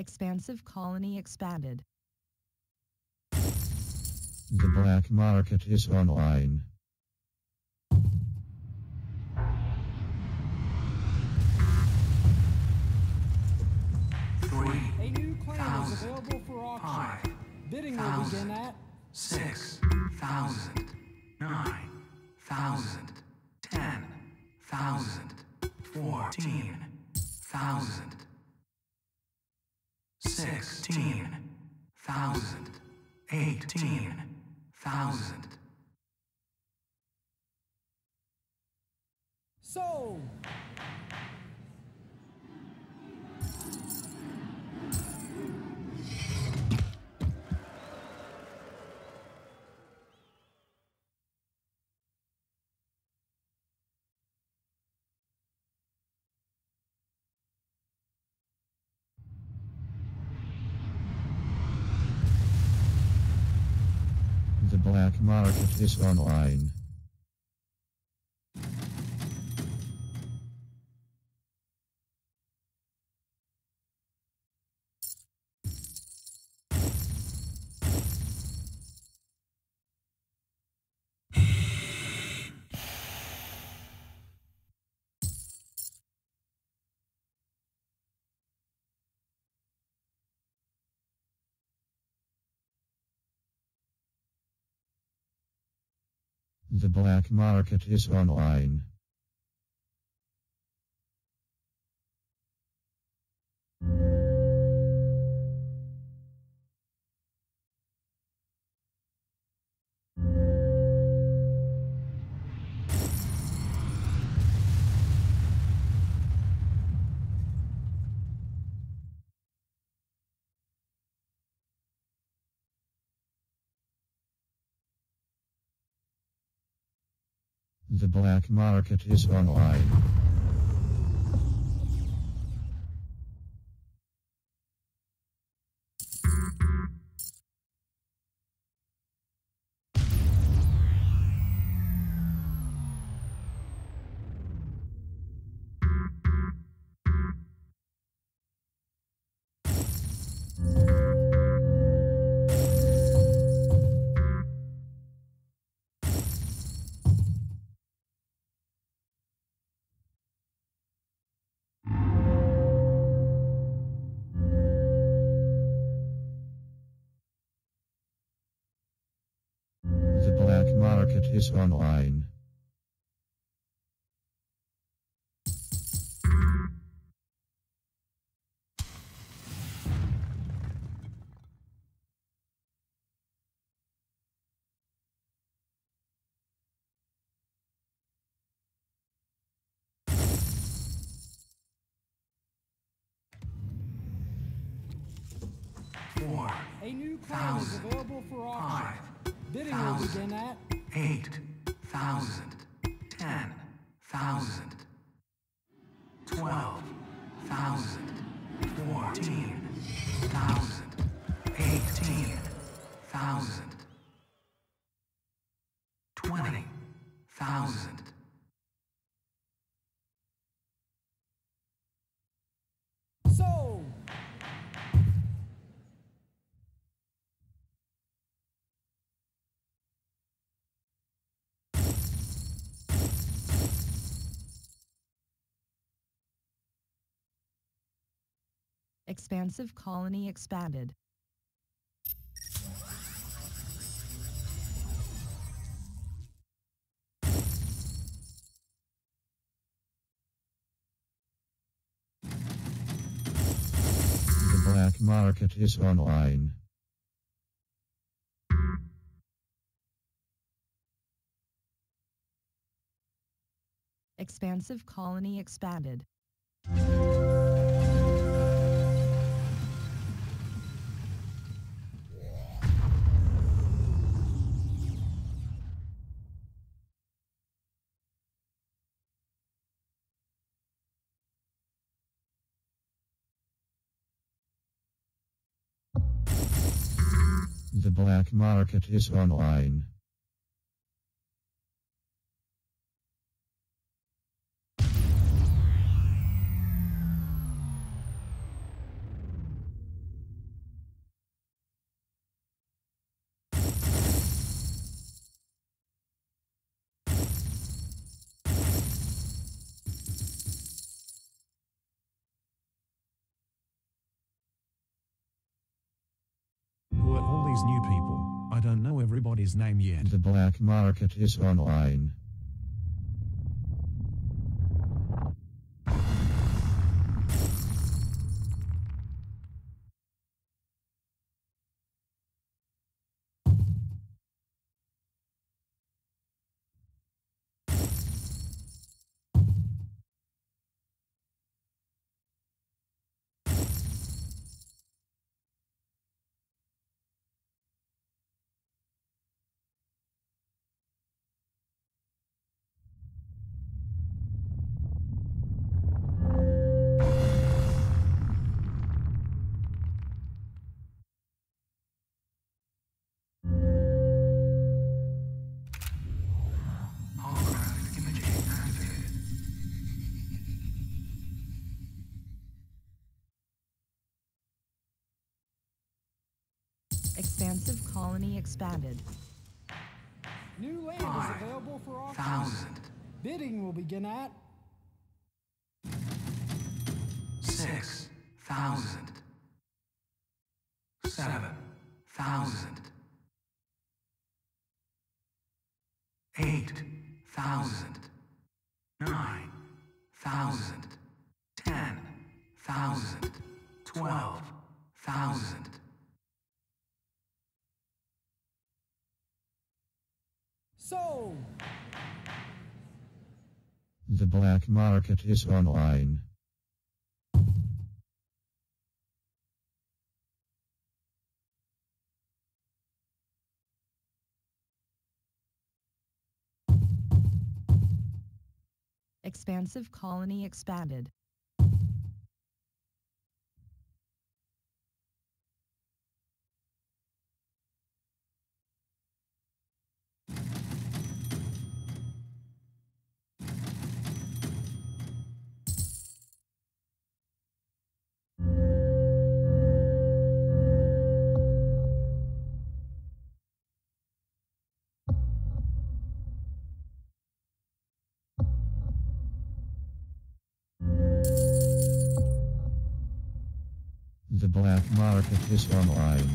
Expansive colony expanded. The black market is online. a new claim is available for auction. Bidding will begin at 6,000. 9,000. 10,000. 14,000. 16,000. 18,000. sold. The black market is online. The black market is online. The black market is online. is online. A new claim is available for auction. Bidding will begin at 8,000, 10,000, 12,000, 14,000, 18,000, 20,000. sold. Expansive colony expanded. The black market is online. Expansive colony expanded. The black market is online. Who are all these new people? I don't know everybody's name yet. The black market is online. Holographic imaging activated. Expansive colony expanded. New land is available for auction. 5,000, Bidding will begin at 6,000, 7,000, 8,000, 9,000, 10,000, 12,000. sold. The black market is online. Expansive colony expanded. The black market is online.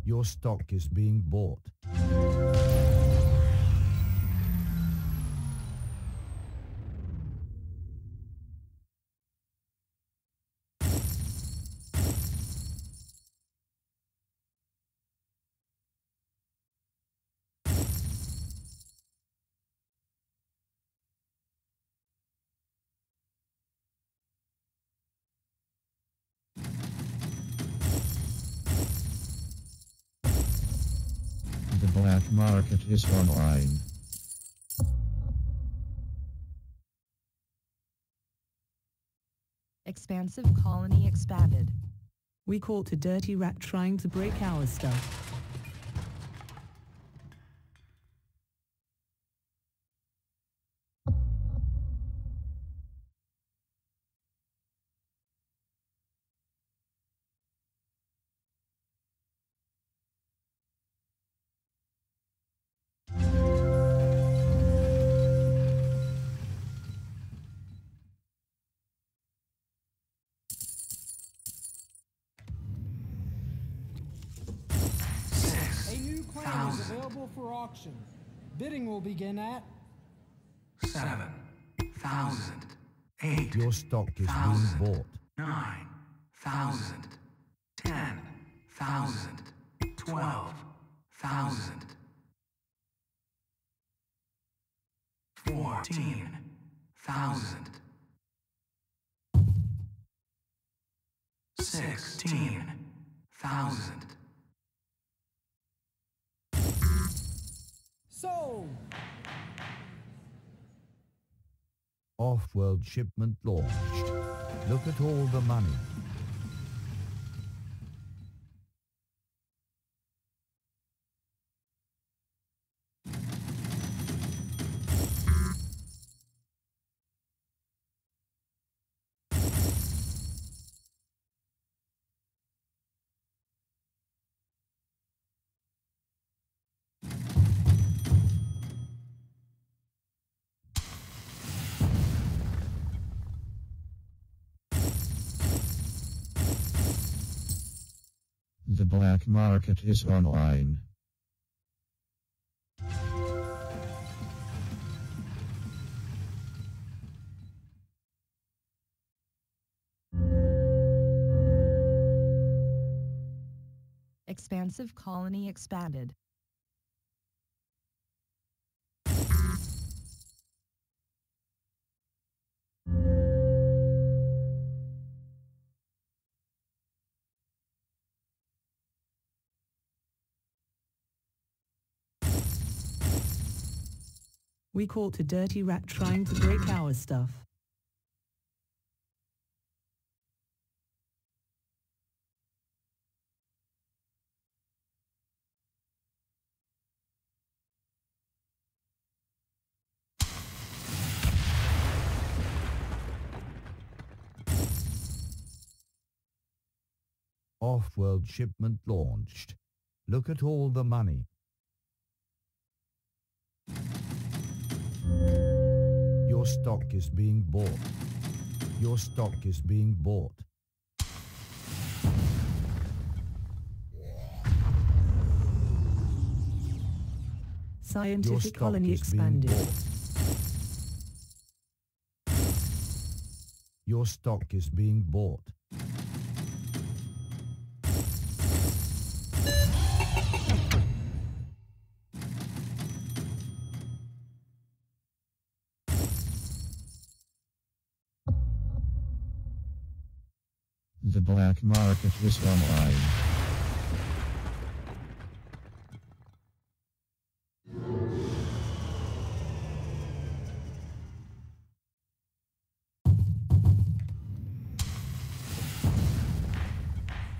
Your stock is being bought. The black market is online. Expansive colony expanded. We caught a dirty rat trying to break our stuff. A new claim is available for auction. Bidding will begin at 7,000. 8. Your stock is being bought. 9,000. 10,000. 12,000. 14,000. 16,000. sold. Offworld shipment launched. Look at all the money. The black market is online. Expansive colony expanded. We caught a dirty rat trying to break our stuff. Offworld shipment launched. Look at all the money. Your stock is being bought. Your stock is being bought. Scientific colony expanded. Your stock is being bought. The black market is online.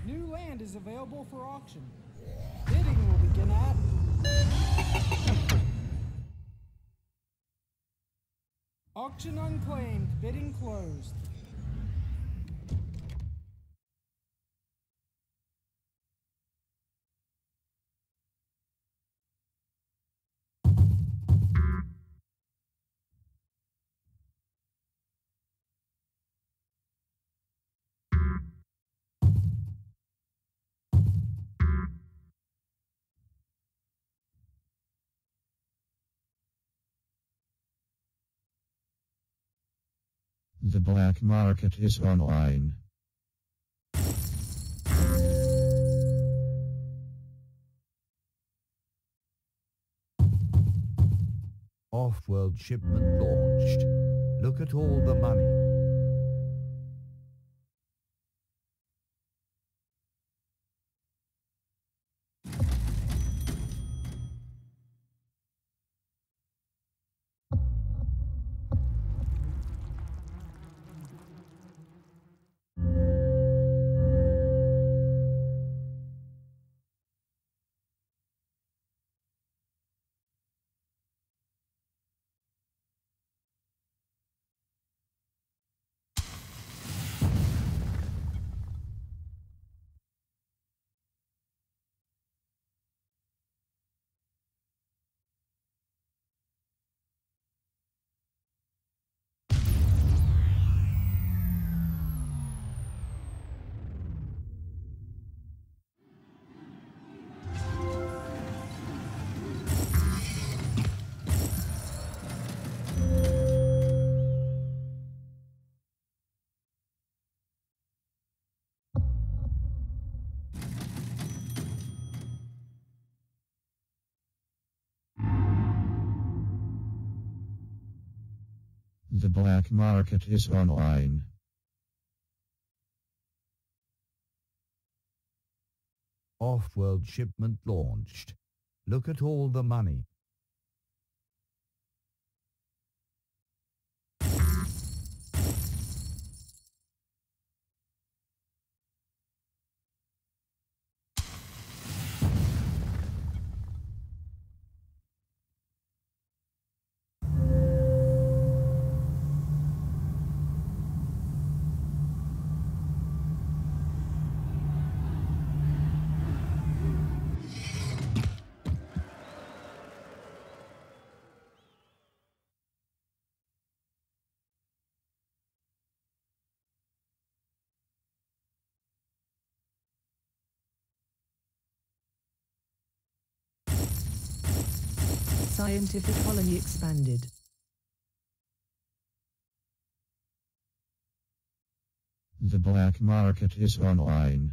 New land is available for auction. Bidding will begin at auction unclaimed. Bidding closed. The black market is online. Offworld shipment launched. Look at all the money. The black market is online. Offworld shipment launched. Look at all the money. Scientific colony expanded. The black market is online.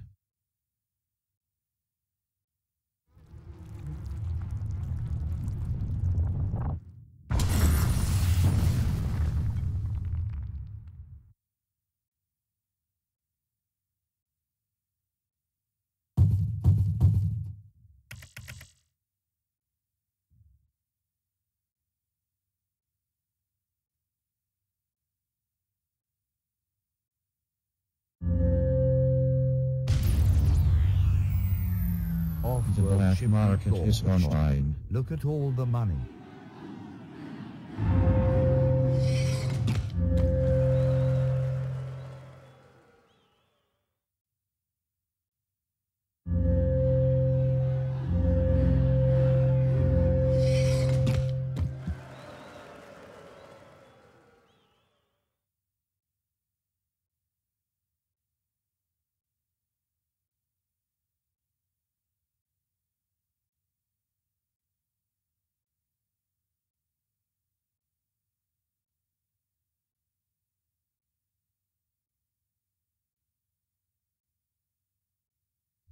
The black market is online. Look at all the money.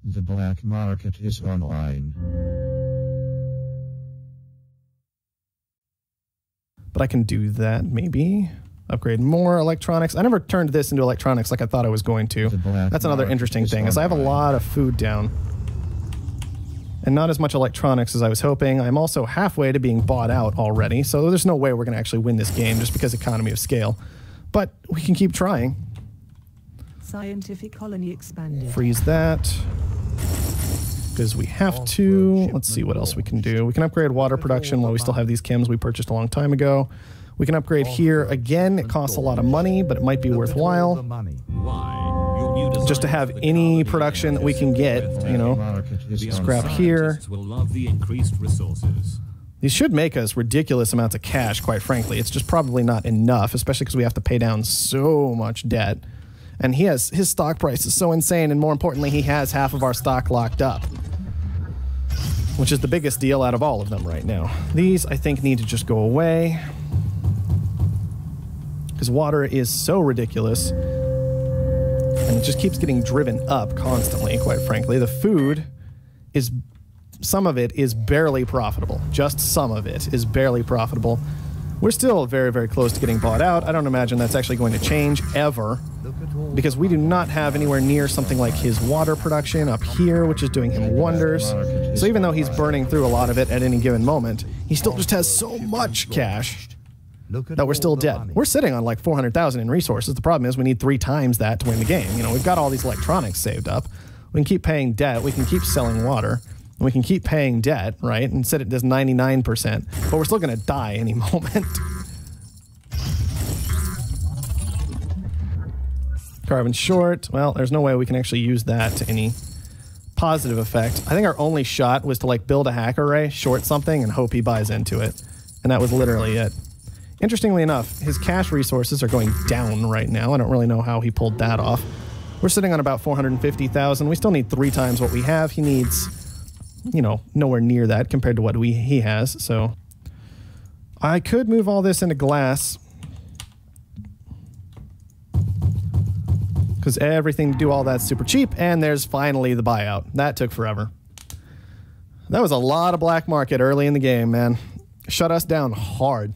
The black market is online. But I can do that, maybe. Upgrade more electronics. I never turned this into electronics like I thought I was going to. That's another interesting thing, is I have a lot of food down. And not as much electronics as I was hoping. I'm also halfway to being bought out already, so there's no way we're going to actually win this game just because economy of scale. But we can keep trying. Scientific colony expanded. Freeze that. Because we have to. Let's see what else we can do. We can upgrade water production while we still have these chems we purchased a long time ago. We can upgrade here. Again, it costs a lot of money, but it might be worthwhile. Just to have any production that we can get, you know. Scrap here. These should make us ridiculous amounts of cash, quite frankly. It's just probably not enough, especially because we have to pay down so much debt. And his stock price is so insane, and more importantly, he has half of our stock locked up, which is the biggest deal out of all of them right now. These, I think, need to just go away. because water is so ridiculous. And it just keeps getting driven up constantly, quite frankly. The food is, some of it is barely profitable. Just some of it is barely profitable. We're still very, very close to getting bought out. I don't imagine that's actually going to change ever, because we do not have anywhere near something like his water production up here, which is doing him wonders. So even though he's burning through a lot of it at any given moment, he still just has so much cash that we're still dead. We're sitting on like 400,000 in resources. The problem is we need 3 times that to win the game. You know, we've got all these electronics saved up. We can keep paying debt. We can keep selling water. And we can keep paying debt, right? And set it does 99%. But we're still going to die any moment. Carbon short. Well, there's no way we can actually use that to any positive effect. I think our only shot was to like build a hack array, short something, and hope he buys into it. And that was literally it. Interestingly enough, his cash resources are going down right now. I don't really know how he pulled that off. We're sitting on about 450,000. We still need 3 times what we have. He needs, you know, nowhere near that compared to what he has. So I could move all this into glass, because everything to do all that's super cheap. And there's finally the buyout. That took forever. That was a lot of black market early in the game, man. Shut us down hard.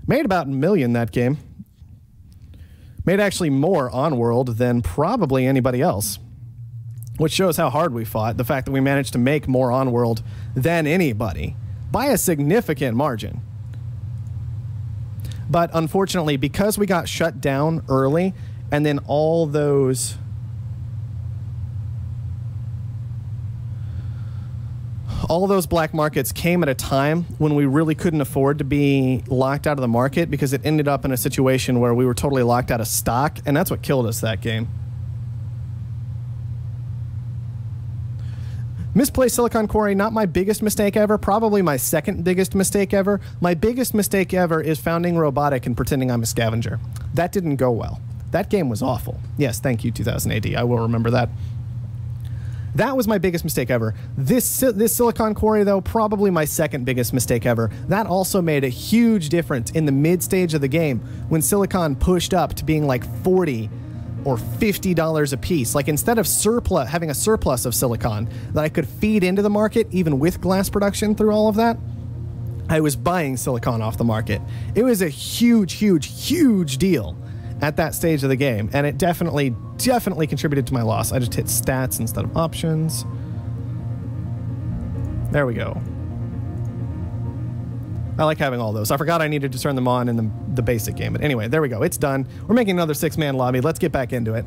Made about $1 million that game. Made actually more on world than probably anybody else, which shows how hard we fought. The fact that we managed to make more on world than anybody by a significant margin. But unfortunately, because we got shut down early, and then all those black markets came at a time when we really couldn't afford to be locked out of the market, because it ended up in a situation where we were totally locked out of stock, and that's what killed us that game. Misplaced silicon quarry, not my biggest mistake ever, probably my second biggest mistake ever. My biggest mistake ever is founding robotic and pretending I'm a scavenger. That didn't go well. That game was awful. Yes, thank you, 2000 AD. I will remember that. That was my biggest mistake ever. This silicon quarry, though, probably my second biggest mistake ever. That also made a huge difference in the mid stage of the game when silicon pushed up to being like $40 or $50 a piece. Like, instead of having a surplus of silicon that I could feed into the market, even with glass production through all of that, I was buying silicon off the market. It was a huge, huge, huge deal at that stage of the game, and it definitely contributed to my loss. I just hit stats instead of options. There we go. I like having all those. I forgot I needed to turn them on in the basic game. But anyway, there we go. It's done. We're making another 6-man lobby. Let's get back into it.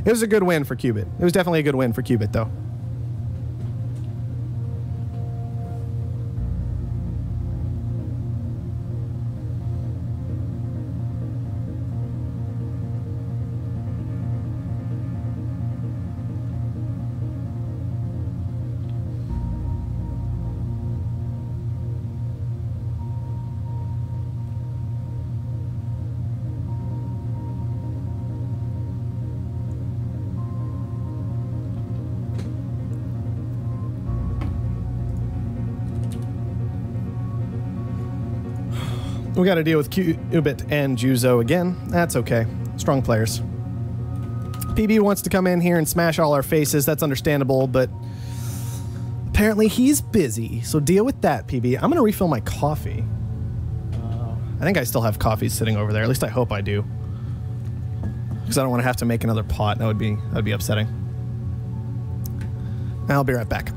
It was a good win for Qubit. It was definitely a good win for Qubit, though. We got to deal with Qubit and Juzo again. That's okay. Strong players. PB wants to come in here and smash all our faces. That's understandable, but apparently he's busy. So deal with that, PB. I'm going to refill my coffee. I think I still have coffee sitting over there. At least I hope I do. Because I don't want to have to make another pot. That would be upsetting. I'll be right back.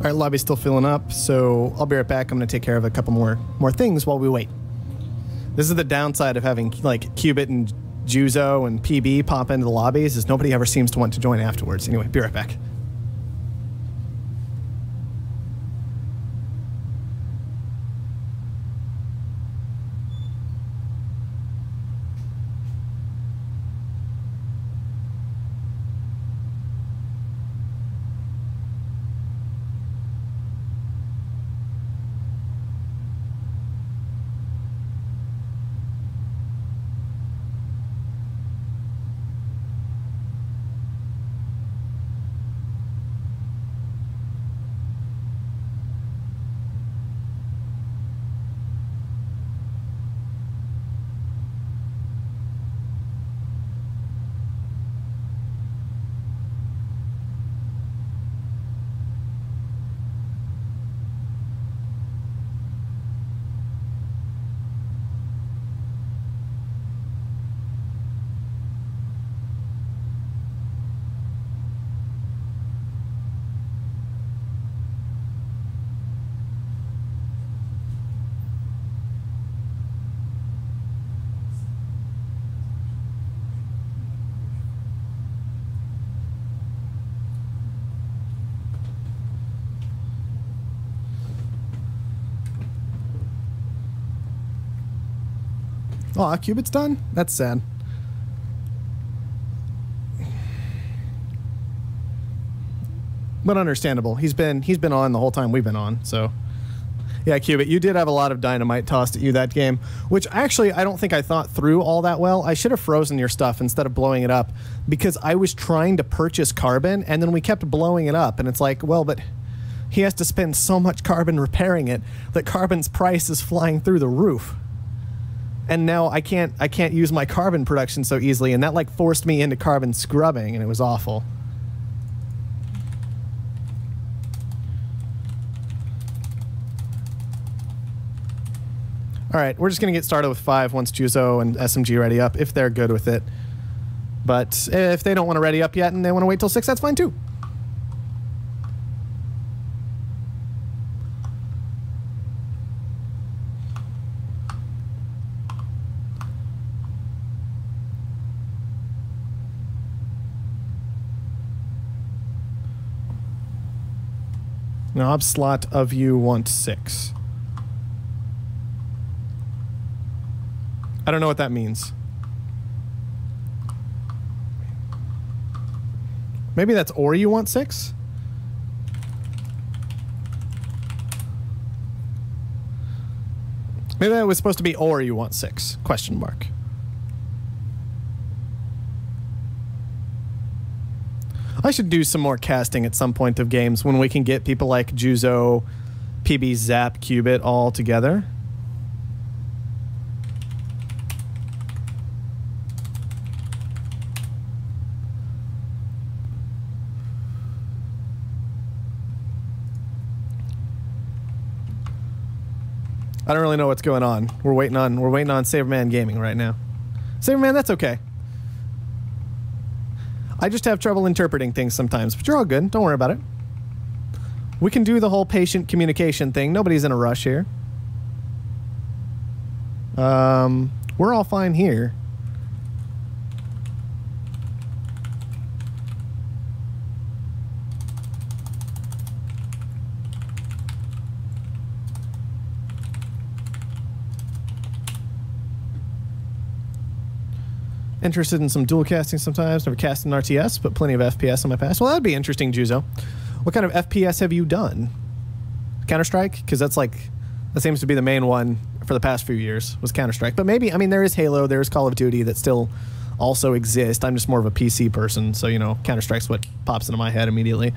All right, lobby's still filling up, so I'll be right back. I'm going to take care of a couple more things while we wait. This is the downside of having like Qubit and Juzo and PB pop into the lobbies is nobody ever seems to want to join afterwards. Anyway, be right back. Aw, Qubit's done? That's sad. But understandable. He's been on the whole time we've been on, so. Yeah, Qubit, you did have a lot of dynamite tossed at you that game, which actually I don't think I thought through all that well. I should have frozen your stuff instead of blowing it up because I was trying to purchase carbon and then we kept blowing it up and it's like, well, but he has to spend so much carbon repairing it that carbon's price is flying through the roof. And now I can't use my carbon production so easily, and that like forced me into carbon scrubbing, and it was awful. All right, we're just gonna get started with 5 once Juzo and SMG ready up, if they're good with it. But if they don't want to ready up yet and they want to wait till 6, that's fine too. Knob slot of you want 6. I don't know what that means. Maybe that's or you want 6? Maybe that was supposed to be or you want 6? Question mark. I should do some more casting at some point of games when we can get people like Juzo, PB, Zap, Qubit all together. I don't really know what's going on. We're waiting on Saberman Gaming right now. Saberman, that's okay. I just have trouble interpreting things sometimes, but you're all good. Don't worry about it. We can do the whole patient communication thing. Nobody's in a rush here. We're all fine here. Interested in some dual casting sometimes. Never cast in RTS, but plenty of FPS in my past. Well, that'd be interesting, Juzo. What kind of FPS have you done? Counter-Strike? Because that's like, that seems to be the main one for the past few years, was Counter-Strike. But maybe, I mean, there is Halo, there is Call of Duty that still also exist. I'm just more of a PC person, so, you know, Counter-Strike's what pops into my head immediately.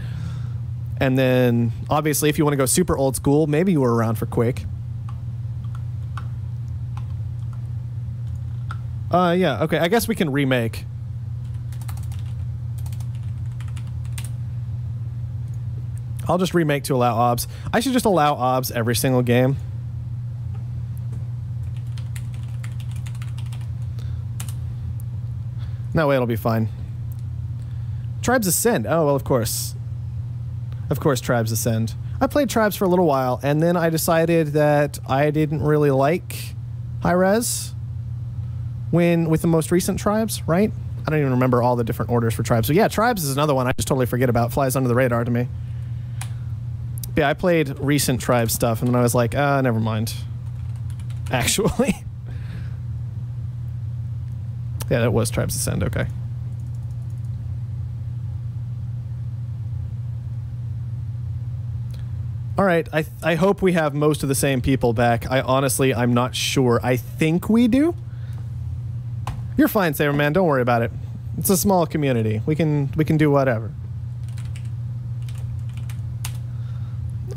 And then, obviously, if you want to go super old school, maybe you were around for Quake. Yeah, okay, I guess we can remake. I'll just remake to allow OBS. I should just allow OBS every single game. That way it'll be fine. Tribes Ascend. Oh, well, of course. Of course, Tribes Ascend. I played Tribes for a little while, and then I decided that I didn't really like high res with the most recent Tribes, right? I don't even remember all the different orders for Tribes. So yeah, Tribes is another one I just totally forget about. Flies under the radar to me. Yeah, I played recent Tribes stuff, and then I was like, never mind. Actually. Yeah, that was Tribes Ascend, okay. All right, I hope we have most of the same people back. I'm not sure. I think we do. You're fine, Saberman. Don't worry about it. It's a small community. We can do whatever.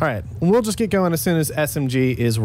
All right, we'll just get going as soon as SMG is